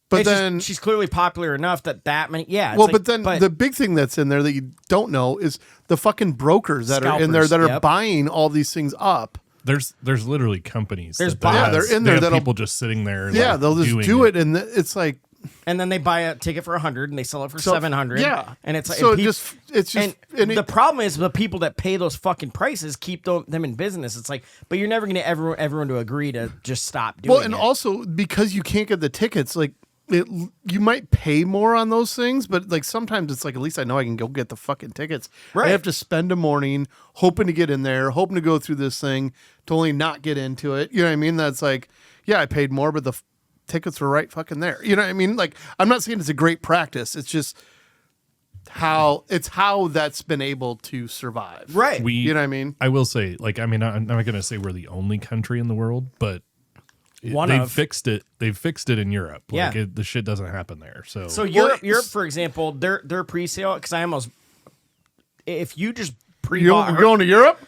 But It's then she's clearly popular enough that many. Yeah. it's well, like- but then the big thing that's in there that you don't know is the fucking brokers that are in there Scalpers, that are yep. buying all these things up. There's literally companies. There's that bots. Yeah, they're in they there have that'll- people just sitting there. Yeah, like, they'll just doing do it, and it's like and then they buy a ticket for 100 and they sell it for So- 700. yeah. And it's like, So and it's just and and the it- problem is the people that pay those fucking prices keep them in business. It's like, but you're never going to everyone to agree to just stop doing well, and it. also because you can't get the tickets, like you might pay more on those things, but like sometimes it's like at least I know I can go get the fucking tickets. Right. I have to spend a morning hoping to get in there, hoping to go through this thing to only not get into it. You know what I mean? That's like, yeah, I paid more, but the tickets were right fucking there. You know what I mean? Like I'm not saying it's a great practice. It's just how that's been able to survive. right. You know what I mean? I will say, I'm not going to say we're the only country in the world, but they've fixed it. They've fixed it in Europe. Yeah. The shit doesn't happen there. So So Europe, for example, their pre-sale, because I almost, if you just pre-bought You're going to Europe?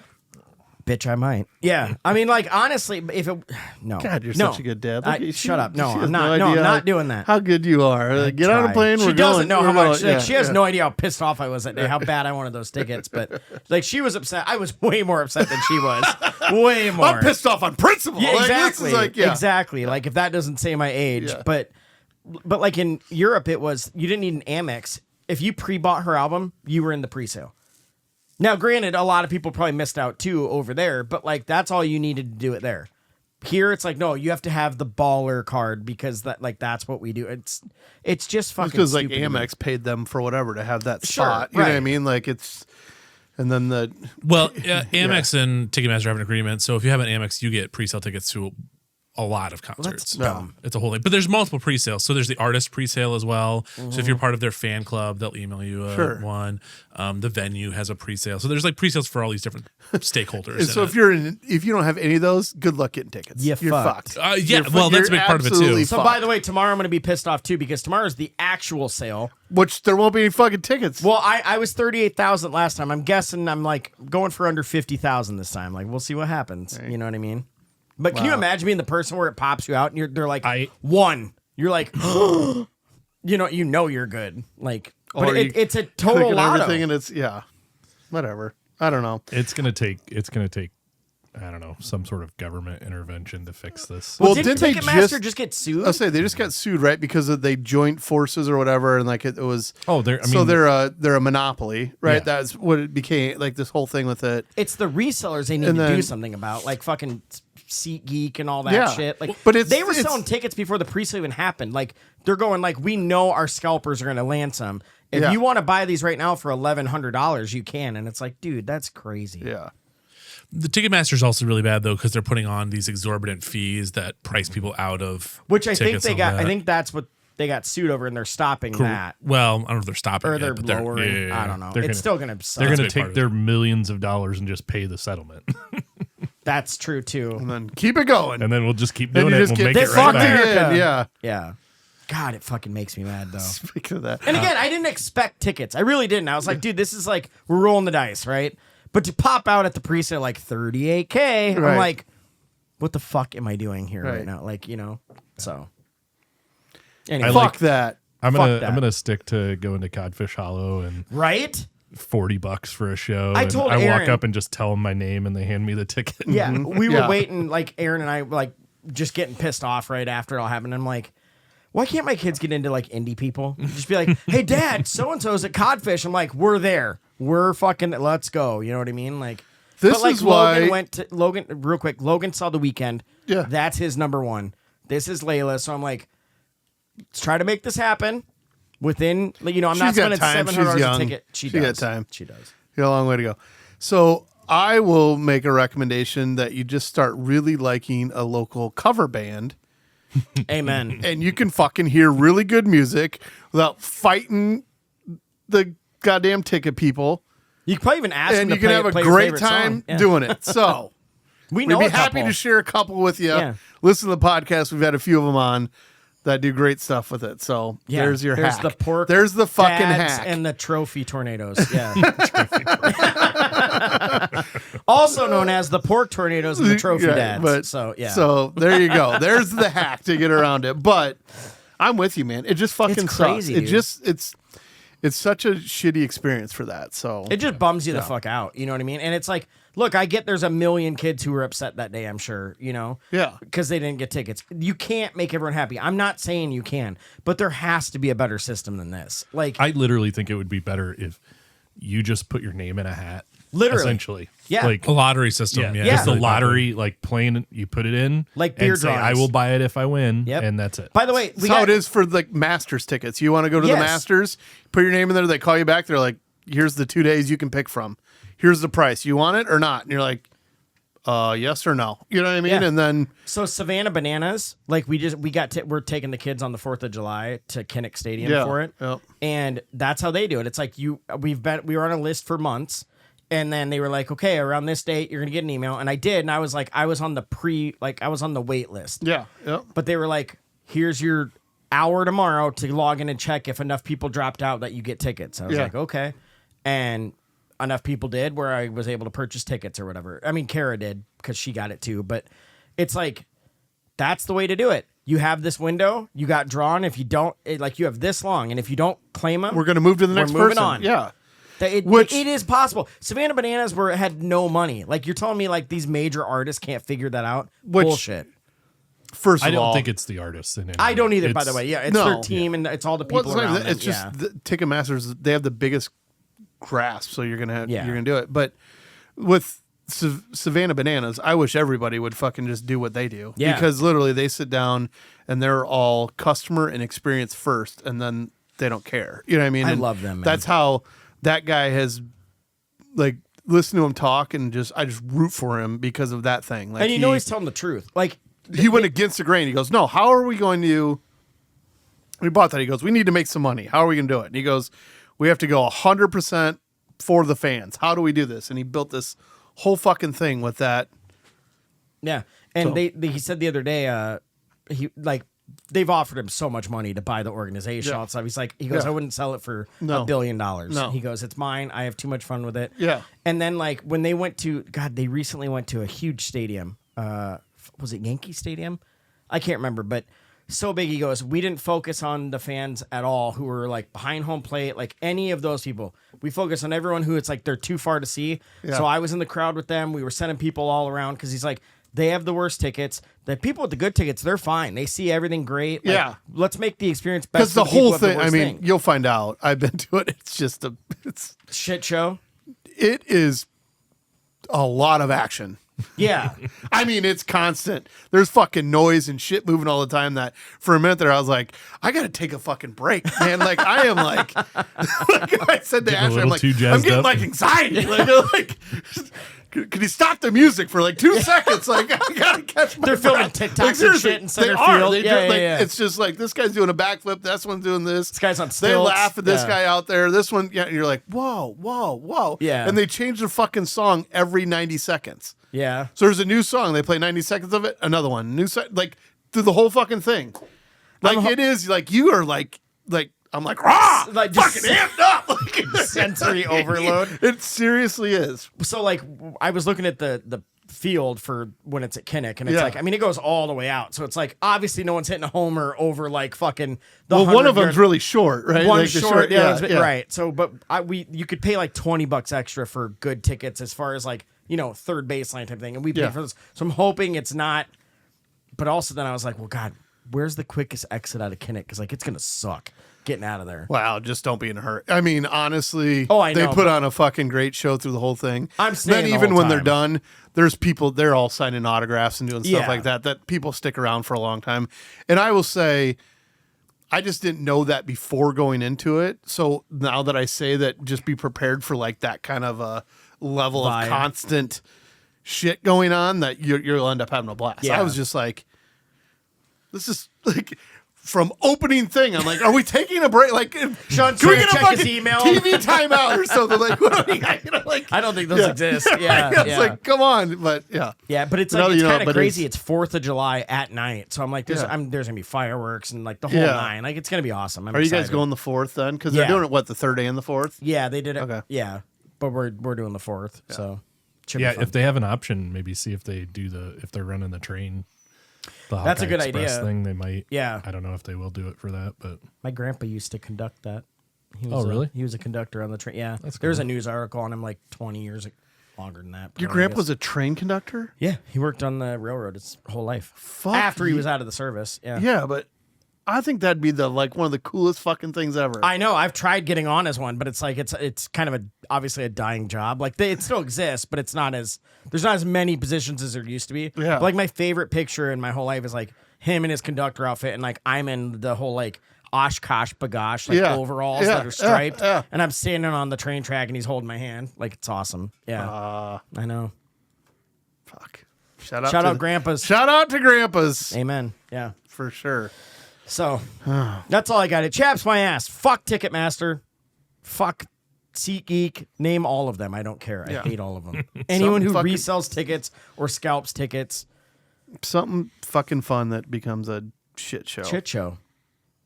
bitch, I might. Yeah, I mean, like honestly, if it, no, God, you're no. such a good dad. Look at you. Shut up. No, She I'm has not. No, I'm idea not doing that. How good you are. Like, get on a Try. plane. She We're doesn't going. know We're how much. going. Like, she has no idea how pissed off I was that day. How bad I wanted those tickets, but like she was upset. I was way more upset than she was. Way more. I'm pissed off on principle. Yeah, Like, this exactly. is like, yeah. Exactly. Like if that doesn't say my age, Yeah. but like in Europe, it was you didn't need an Amex. If you pre-bought her album, you were in the pre-sale. Now, granted, a lot of people probably missed out too over there, but like that's all you needed to do it there. Here, it's like no, you have to have the baller card because that's what we do. It's just fucking Because like stupid to me. Amex paid them for whatever to have that Sure, spot. You know what I right. mean? Like it's, and then Well, Amex and Ticketmaster have an agreement. So if you have an Amex, you get pre-sale tickets to a lot of concerts. dumb. It's a whole thing. But there's multiple pre-sales. So there's the artist pre-sale as well. So if you're part of their fan club, they'll email you Sure. one. The venue has a pre-sale. So there's like pre-sales for all these different stakeholders. And so in if you don't have any of those, good luck getting tickets. You're You're fucked. fucked. Yeah, You're well, that's a big part of it, too. absolutely So fucked. by the way, tomorrow I'm going to be pissed off too because tomorrow's the actual sale. Which there won't be any fucking tickets. Well, I was 38,000 last time. I'm guessing I'm like going for under 50,000 this time. Like we'll see what happens. You know what I mean? But can you imagine being the person where it pops you out and they're like one. You're like, you know you're good. Like, but Or you it's a click total on lotto. everything and it's whatever. I don't know. it's gonna take I don't know, some sort of government intervention to fix this. Well, didn't they Ticketmaster just get sued? I'll say they just got sued, right? Because they joined forces or whatever, and like it was. Oh, they're a monopoly, right? Yeah. That's what it became. Like this whole thing with it. It's the resellers they need And to do then- something about, like fucking SeatGeek and all that Yeah. shit. Like, But they were selling tickets before the pre-sale even happened. Like, they're going like, we know our scalpers are going to land some. If Yeah. you want to buy these right now for $1,100, you can. And it's like, dude, that's crazy. Yeah. The Ticketmaster's also really bad though because they're putting on these exorbitant fees that price people out of. Which I think tickets they on got. that. I think that's what they got sued over, and they're stopping that, Well, I don't know if they're stopping or it, they're but lowering. yeah. I don't know. They're It's gonna- still gonna. Suck. They're going to big part take of their millions of dollars and just pay the settlement. That's true too. And then keep it going. And then we'll just keep Then doing you it. just We'll get make it They right fucked back. it. America. Yeah. Yeah. God, it fucking makes me mad though. Speaking of that, And again, I didn't expect tickets. I really didn't. I was like, dude, this is like we're rolling the dice, right? But to pop out at the pre-sale like $38K, I'm Right. like, what the fuck am I doing here right Right. now? Like, so. Anyway, fuck that. I'm Fuck gonna that. I'm gonna stick to going to Codfish Hollow and right? $40 for a show. I and told I walk Aaron- up and just tell them my name and they hand me the ticket. Yeah, we were Yeah. waiting, like Aaron and I, like just getting pissed off right after it all happened. I'm like, why can't my kids get into like indie people? Just be like, hey, Dad, so and so's at Codfish. I'm like, we're there. We're fucking. Let's go. You know what I mean? Like, This but like is why- Logan went to Logan real quick. Logan saw The Weeknd. Yeah. That's his number one. This is Layla. So I'm like, let's try to make this happen within. I'm not She's got spending time. $700 She's a young. ticket. She She does. got time. She does. You got a long way to go. So I will make a recommendation that you just start really liking a local cover band, Amen. and you can fucking hear really good music without fighting the goddamn ticket people, You can probably even ask him and to you can have a play your great favorite time song. Yeah. doing it. So We know we'd be a happy couple. to share a couple with you. Yeah. Listen to the podcast. We've had a few of them on that do great stuff with it. So Yeah, there's your there's hack. the pork. There's the fucking dads hack. and the trophy tornadoes. Yeah. Also known as the pork tornadoes and the trophy Yeah, dads. but- So yeah. So there you go. There's the hack to get around it. But I'm with you, man. It just fucking It's crazy, sucks. dude. It's such a shitty experience for that. So it just bums you the fuck out. You know what I mean? And it's like, look, I get there's a million kids who were upset that day, I'm sure, Yeah. because they didn't get tickets. You can't make everyone happy. I'm not saying you can, but there has to be a better system than this. Like, I literally think it would be better if you just put your name in a hat. Literally. Essentially. Yeah. Like A lottery system. Yeah. just the Really lottery, like playing, you put it in. Like beer and say, drawings. I will buy it if I win. Yep. And that's it. by the way, That's how it is for like Masters tickets. You want to go to Yes. the Masters, put your name in there, they call you back, they're like, here's the 2 days you can pick from. Here's the price. You want it or not? And you're like, yes or no. You know what I mean? Yeah. And then So Savannah Bananas, like we're taking the kids on the 4th of July to Kinnick Stadium Yeah, for it. yep. And that's how they do it. It's like we were on a list for months, and then they were like, okay, around this date you're gonna get an email. And I did, and I was like, I was on the wait list. yeah. But they were like, here's your hour tomorrow to log in and check if enough people dropped out that you get tickets. I was Yeah. like, okay. And enough people did where I was able to purchase tickets or whatever. I mean, Kara did because she got it too. But it's like, that's the way to do it. You have this window, you got drawn. If you don't, you have this long. And if you don't claim them, We're gonna move to the next moving person. on. Yeah. it Which- is possible. Savannah Bananas had no money. Like, you're telling me like these major artists can't figure that out? Which- Bullshit. First of I don't all, think it's the artists in it. I don't either, by the way. Yeah, it's No. their team and it's all the well, people it's not around even that. them. It's just yeah. the Ticketmasters. They have the biggest grasp, so you're gonna Yeah. do it. But with Savannah Bananas, I wish everybody would fucking just do what they do. Yeah. Because literally they sit down and they're all customer and experience first, and then they don't care. You know what I mean? I And love them, man. That's how that guy has, like, listen to him talk and I just root for him because of that thing. Like, and you know he's telling the truth. Like, he went against the grain. He goes, no, how are we going to, we bought that. He goes, we need to make some money. How are we going to do it? And he goes, we have to go 100% for the fans. How do we do this? And he built this whole fucking thing with that. yeah. And So- he said the other day, they've offered him so much money to buy the organization, Yeah. all that stuff. He goes, Yeah. I wouldn't sell it for No. $1 billion. No. He goes, it's mine. I have too much fun with it. Yeah. And then when they went to, they recently went to a huge stadium. Was it Yankee Stadium? I can't remember, but so big. He goes, we didn't focus on the fans at all who were like behind home plate, like any of those people. We focus on everyone who it's like they're too far to see. Yeah. So I was in the crowd with them. We were sending people all around because he's like, they have the worst tickets. The people with the good tickets, they're fine. They see everything great. Like, Yeah. let's make the experience best. Because the for people whole who have the thing, I worst mean, you'll find out. I've been to it. It's just it's shit show. it is a lot of action. Yeah. I mean, it's constant. There's fucking noise and shit moving all the time that for a minute there, I was like, I got to take a fucking break, man. Like, I am like, like I said to Getting a Ashley, I'm little like, too I'm jazzed getting up. like anxiety. Like could you stop the music for like 2 seconds? Like, I got to catch my They're filming breath. TikToks Like, and seriously, shit in center they are. field. They Yeah, do, like, yeah. It's just like, this guy's doing a backflip. This one's doing this. This guy's on They stilts. laugh at this Yeah. guy out there. This one, yeah, you're like, whoa, whoa, whoa. Yeah. And they change the fucking song every 90 seconds. Yeah. So there's a new song. They play 90 seconds of it. Another one. New song. Like, through the whole fucking thing. Like, it is, like, you are like, I'm like, rah! Like, just fucking amped up. Like, sensory overload. It seriously is. So like I was looking at the field for when it's at Kinnick, and it's Yeah. like, I mean, it goes all the way out. So it's like, obviously no one's hitting a homer over like fucking the Well, one of 100 them's really short, right? one Like the short, yeah, yeah. right. So, but you could pay like $20 extra for good tickets as far as like, you know, third baseline type thing. And we paid Yeah. for this. So I'm hoping it's not, but also then I was like, well, God, where's the quickest exit out of Kinnick? Cause like, it's going to suck getting out of there. Wow, just don't be in a hurry. I mean, honestly, Oh, I they know, put but- on a fucking great show through the whole thing. I'm staying Then the even whole when they're time. done, there's people, they're all signing autographs and doing stuff Yeah. like that, that people stick around for a long time. And I will say, I just didn't know that before going into it. So now that I say that, just be prepared for like that kind of a level Vibe. of constant shit going on that you'll end up having a blast. Yeah. I was just like, this is like from opening thing. I'm like, are we taking a break? Like, Shaun's can we trying get to a check his fucking email. TV timeout or something? Like, what are we, you know, like, I don't think those exist. Yeah. it's yeah. like, come on, but yeah, Yeah, but it's Now like that it's you know, kind of but crazy. It's 4th of July at night, so I'm like, there's Yeah. there's gonna be fireworks and like the whole Yeah. nine. Like it's gonna be awesome. I'm Are you guys excited. going the 4th then? Because they're Yeah. doing it what, the 3rd and the 4th? Yeah, they did it. Okay. Yeah, but we're doing the 4th. So should be Yeah, fun. if they have an option, maybe see if they if they're running the train. The That's a Hawkeye good Express idea. thing, they might. Yeah. I don't know if they will do it for that, but My grandpa used to conduct that. He Oh, really? He was a conductor on the train. Yeah, That's there was cool. a news article on him like 20 years longer than that. Your probably, I grandpa guess. was a train conductor? Yeah, he worked on the railroad his whole life. Fuck After he you. was out of the service. Yeah. Yeah, but I think that'd be the like one of the coolest fucking things ever. I know. I've tried getting on as one, but it's like it's kind of obviously a dying job. Like it still exists, but it's not as there's not as many positions as there used to be. Yeah. But, like my favorite picture in my whole life is like him in his conductor outfit, and like I'm in the whole like Oshkosh bagosh like Yeah. overalls Yeah. that are striped, Yeah. and I'm standing on the train track, and he's holding my hand. Like it's awesome. Yeah, I know. Fuck. Shout out Shout to out grandpas. Shout out to grandpas Amen. Yeah. for sure. So that's all I got. It chaps my ass. Fuck Ticketmaster. Fuck SeatGeek. Name all of them. I don't care. Yeah. I hate all of them. Anyone who fucking- resells tickets or scalps tickets. Something fucking fun that becomes a shit show. Shit show.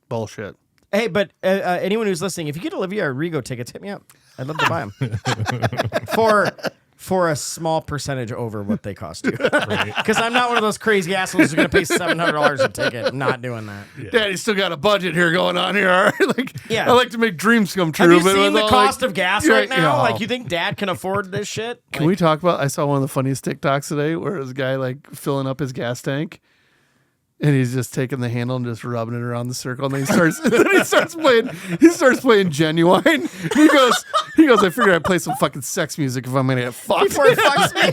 Bullshit. Hey, but anyone who's listening, if you get Olivia or Rigo tickets, hit me up. I'd love to buy them for a small percentage over what they cost you. Because I'm not one of those crazy assholes who's going to pay $700 a ticket. I'm not doing that. Daddy's still got a budget here going on here. All right? Like, Yeah. I like to make dreams come true. Have you but seen with the all, cost like- of gas Yeah, right now? no. Like, you think Dad can afford this shit? Can we talk about? I saw one of the funniest TikToks today where it was a guy like filling up his gas tank, and he's just taking the handle and just rubbing it around the circle, and then he starts playing Genuine. He goes, I figured I'd play some fucking sex music if I'm gonna get fucked. Before it fucks me.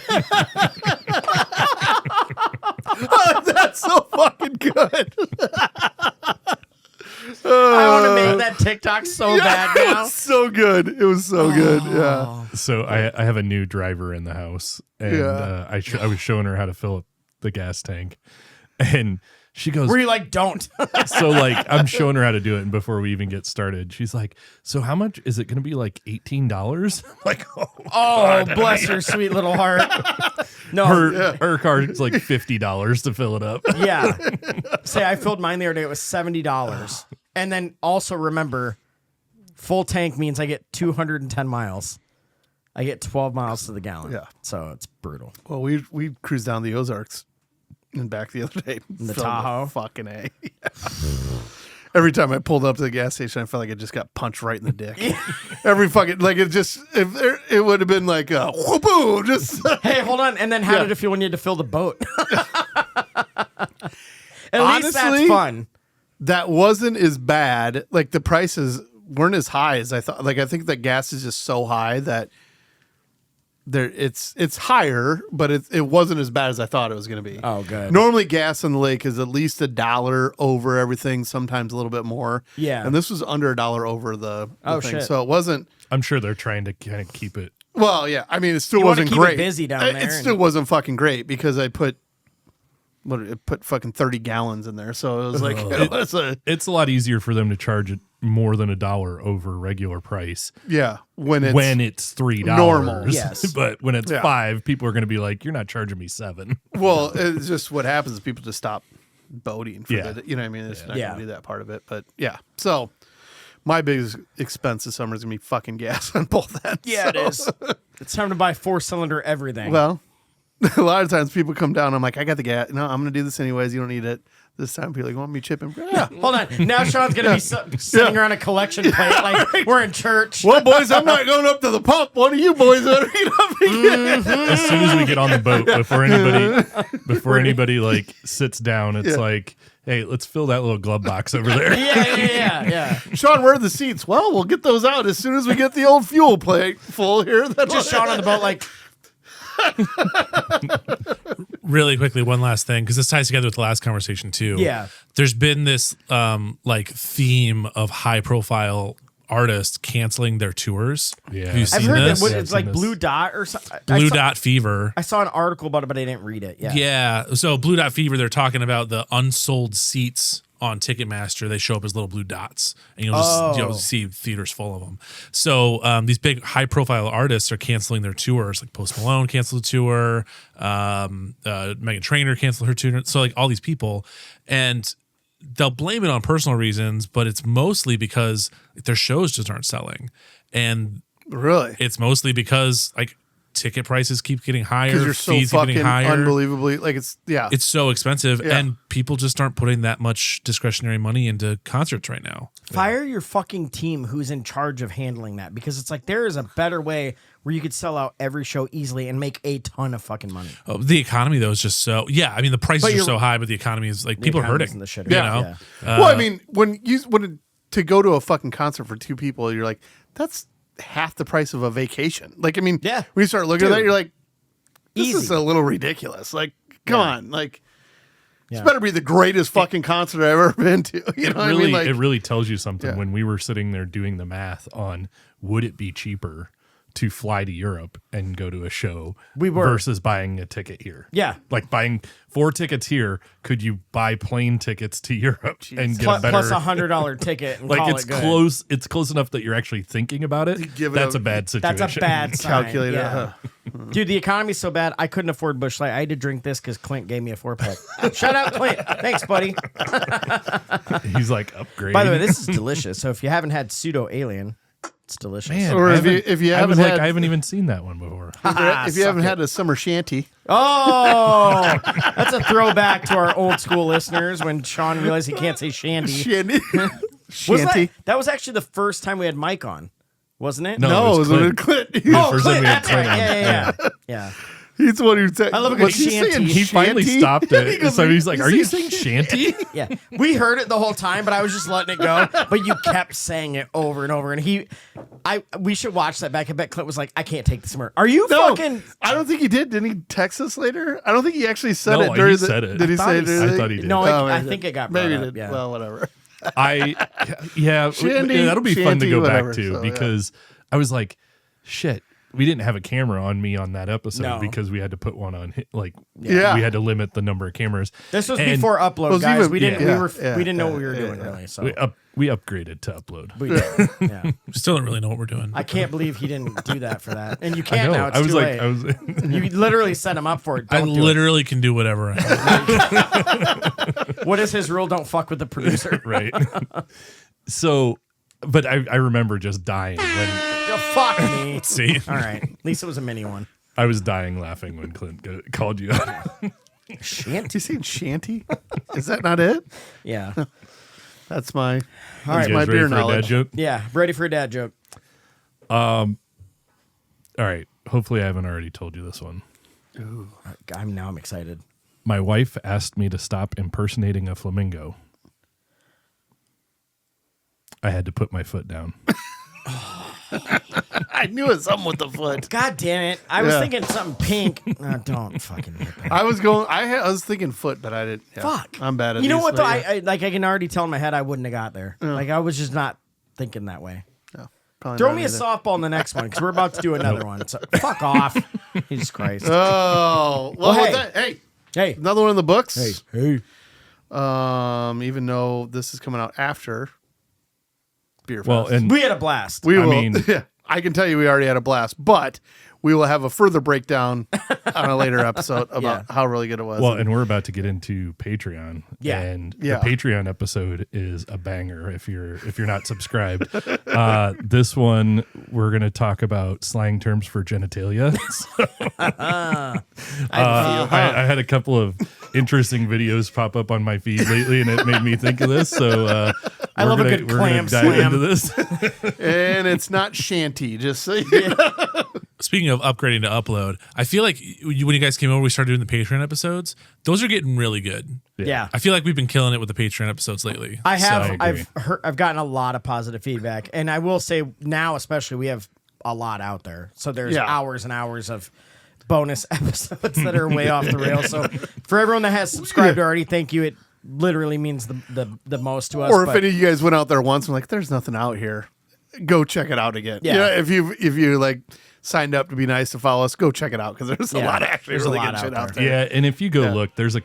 That's so fucking good. I want to make that TikTok so bad It now. was so good. It was so good. Yeah. So I have a new driver in the house, and Yeah. I was showing her how to fill up the gas tank, and she goes, Where you like, don't. so like I'm showing her how to do it, and before we even get started, she's like, so how much is it going to be? Like $18? Like, Oh, bless your sweet little heart. No. her car's like $50 to fill it up. Yeah. Say I filled mine the other day. It was $70. And then also remember, full tank means I get 210 miles. I get 12 miles to the gallon. Yeah. So it's brutal. Well, we cruised down the Ozarks and back the other day. In the Filled Tahoe? with fucking A. Every time I pulled up to the gas station, I felt like I just got punched right in the dick. Every fucking, like, it just, it would have been like, whoopoo, just. Hey, hold on. And then how did it feel when you had to fill the boat? At least that's Honestly, fun. That wasn't as bad. Like, the prices weren't as high as I thought. Like, I think that gas is just so high that it's higher, but it wasn't as bad as I thought it was going to be. Oh, good. Normally, gas on the lake is at least $1 over everything, sometimes a little bit more. Yeah. And this was under $1 over the thing. shit. So it wasn't. I'm sure they're trying to kind of keep it. Well, yeah. I mean, it still You wanna wasn't keep it great. busy down there It still and- wasn't fucking great because I put fucking 30 gallons in there. So it was like, It's a lot easier for them to charge it more than $1 over regular price yeah, when it's $3 normal. Yes. But when it's Yeah. $5, people are going to be like, you're not charging me $7. well, it's just what happens is people just stop boating for Yeah. you know what I mean? It's not Yeah. going to do that part of it. But yeah. So my biggest expense this summer is going to be fucking gas on both ends. Yeah, it is. It's time to buy 4-cylinder everything. Well, a lot of times people come down. I'm like, I got the gas. No, I'm going to do this anyways. You don't need it. This time people are like, want me chipping? Yeah. Hold on. Now Sean's going to be sitting around a collection plate like we're in church. Well, boys, I'm not going up to the pump. One of you boys better get up again. As soon as we get on the boat, before anybody like sits down, it's like, hey, let's fill that little glove box over there. Yeah. Shaun, where are the seats? Well, we'll get those out as soon as we get the old fuel plate full here. Just Sean on the boat like, Really quickly, one last thing, because this ties together with the last conversation too. Yeah. There's been this like theme of high profile artists canceling their tours. Yeah. Have you I've seen heard this? that Yeah, it's I've like seen this. Blue Dot or something. Blue Dot Fever. I saw an article about it, but I didn't read it. Yeah. So Blue Dot Fever, they're talking about the unsold seats on Ticketmaster. They show up as little blue dots, and you'll just see theaters full of them. So these big high profile artists are canceling their tours. Like Post Malone canceled a tour, Meghan Trainor canceled her tour. So like all these people, and they'll blame it on personal reasons, but it's mostly because their shows just aren't selling, and Really? it's mostly because like ticket prices keep getting higher, Because you're so fees keep fucking getting higher. unbelievably, like it's So expensive, Yeah. and people just aren't putting that much discretionary money into concerts right now. Fire your fucking team who's in charge of handling that, because it's like there is a better way where you could sell out every show easily and make a ton of fucking money. The economy though is just so I mean the prices But are you're- so high, but the economy is like people are economy's hurting. in the shitter. You Yeah. know, Yeah. well, I mean, when to go to a fucking concert for two people, you're like, that's half the price of a vacation. Like, I mean, Yeah. when you start looking at that, Dude. you're like, this Easy. is a little ridiculous. Like, come on, like. Yeah. This better be the greatest fucking concert I've ever been to. You know what I mean? Like, it really tells you something Yeah. when we were sitting there doing the math on would it be cheaper to fly to Europe and go to a show We were. versus buying a ticket here. Yeah. Like buying 4 tickets here, could you buy plane tickets to Europe and get a better Plus $100 ticket and like call it's it good. close it's close enough that you're actually thinking about it. give it That's a- a bad situation. That's a bad sign. calculator. Yeah. Dude, the economy's so bad, I couldn't afford Busch Light. I had to drink this because Clint gave me a 4-pack. Shout out, Clint. Thanks, buddy. He's like upgrade. By the way, this is delicious. So if you haven't had Pseudo Alien, it's delicious. Man, Or I if you- haven't- if you I haven't was like, had- I haven't even seen that one before. If you haven't Suck had a summer shanty, Oh, that's a throwback to our old school listeners when Sean realized he can't say shandy. shanty, Was shanty. that was actually the first time we had Mike on, wasn't it? No. No, it was was Clint. Clint. Oh, first time Clint, we had that's right. Clint on. Yeah. Yeah. He's the one who said. I love a good was he shanty. saying He finally shanty? stopped it. goes, So he's like, "You "Are you saying saying shanty?" Yeah. We heard it the whole time, but I was just letting it go. But you kept saying it over and over. And we should watch that back. I bet Clint was like, I can't take this more. Are you No, fucking. I don't think he did. Didn't he text us later? I don't think he actually said No, it during he the. said it. Did he thought say he it? said I thought he did. No, Oh, I maybe think it got maybe brought he up. did. Yeah. Well, whatever. Shandy, that'll be fun to shanty, go whatever, back to so, yeah. because I was like, shit. We didn't have a camera on me on that episode No. because we had to put one on. Yeah. We had to limit the number of cameras. This was And before upload, was guys. even- We didn't. yeah, we didn't know yeah, what we were yeah, doing yeah. really. So we upgraded to upload. we did. Yeah. We still don't really know what we're doing. I can't believe he didn't do that for that, and you I can't know. now. It's I was too like, late. I was. You literally set him up for it. I Don't do it. literally can do whatever I want. What is his rule? Don't fuck with the producer. right. So, but I remember just dying when Oh, fuck me. See? All right. At least it was a mini one. I was dying laughing when Clint called you out. Shanty. You saying shanty? Is that not it? Yeah. That's my All that's right. my You guys ready beer for a dad knowledge. joke? Yeah. Ready for a dad joke. All right. Hopefully, I haven't already told you this one. Now I'm excited. My wife asked me to stop impersonating a flamingo. I had to put my foot down. I knew it was something with the foot. God damn it. I was Yeah. thinking something pink. No, don't fucking hit that. I was going. I was thinking foot, but I didn't. Yeah. Fuck. I'm bad at. You know these, what, but though? yeah. I can already tell in my head I wouldn't have got there. Like, I was just not thinking that way. No, probably Throw not me a either. softball in the next one because we're about to do another one. So, fuck off. Jesus Christ. Oh well. Well, with hey. that, hey, Hey. another one in the books. Hey. Even though this is coming out after Beer Fest. Well, and We had a blast. we I will. mean- Yeah, I can tell you we already had a blast, but we will have a further breakdown on a later episode about how really good it was. well, and we're about to get into Patreon. Yeah. And Yeah. the Patreon episode is a banger if you're not subscribed. This one we're gonna talk about slang terms for genitalia. I had a couple of interesting videos pop up on my feed lately, and it made me think of this. So I love a good clam dive slam. into this. and it's not shanty, just so you know. Speaking of upgrading to upload, I feel like when you guys came over, we started doing the Patreon episodes. Those are getting really good. Yeah. I feel like we've been killing it with the Patreon episodes lately. I have. I agree. I've gotten a lot of positive feedback, and I will say now, especially, we have a lot out there. So there's Yeah. hours and hours of bonus episodes that are way off the rails. So for everyone that has subscribed already, thank you. It literally means the most to us. Or if but- any of you guys went out there once and like, there's nothing out here, go check it out again. Yeah. You know, if you like signed up to be nice to follow us, go check it out because there's a Yeah, lot of actually there's a really lot good shit out out there. there. Yeah, and if you go Yeah. look, there's at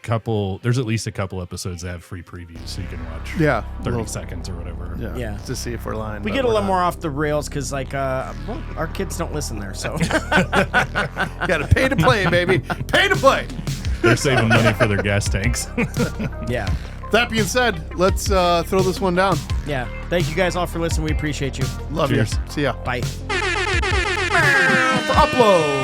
least a couple episodes that have free previews, so you can watch. Yeah. 30 Little- seconds or whatever. Yeah. Yeah. To see if we're lying. we but get a we're little not. more off the rails because, like, well, our kids don't listen there. So You got to pay to play, baby. Pay to play. They're saving money for their gas tanks. yeah, That being said, let's throw this one down. yeah. Thank you guys all for listening. We appreciate you. Love Cheers. you. See ya. Bye. For upload.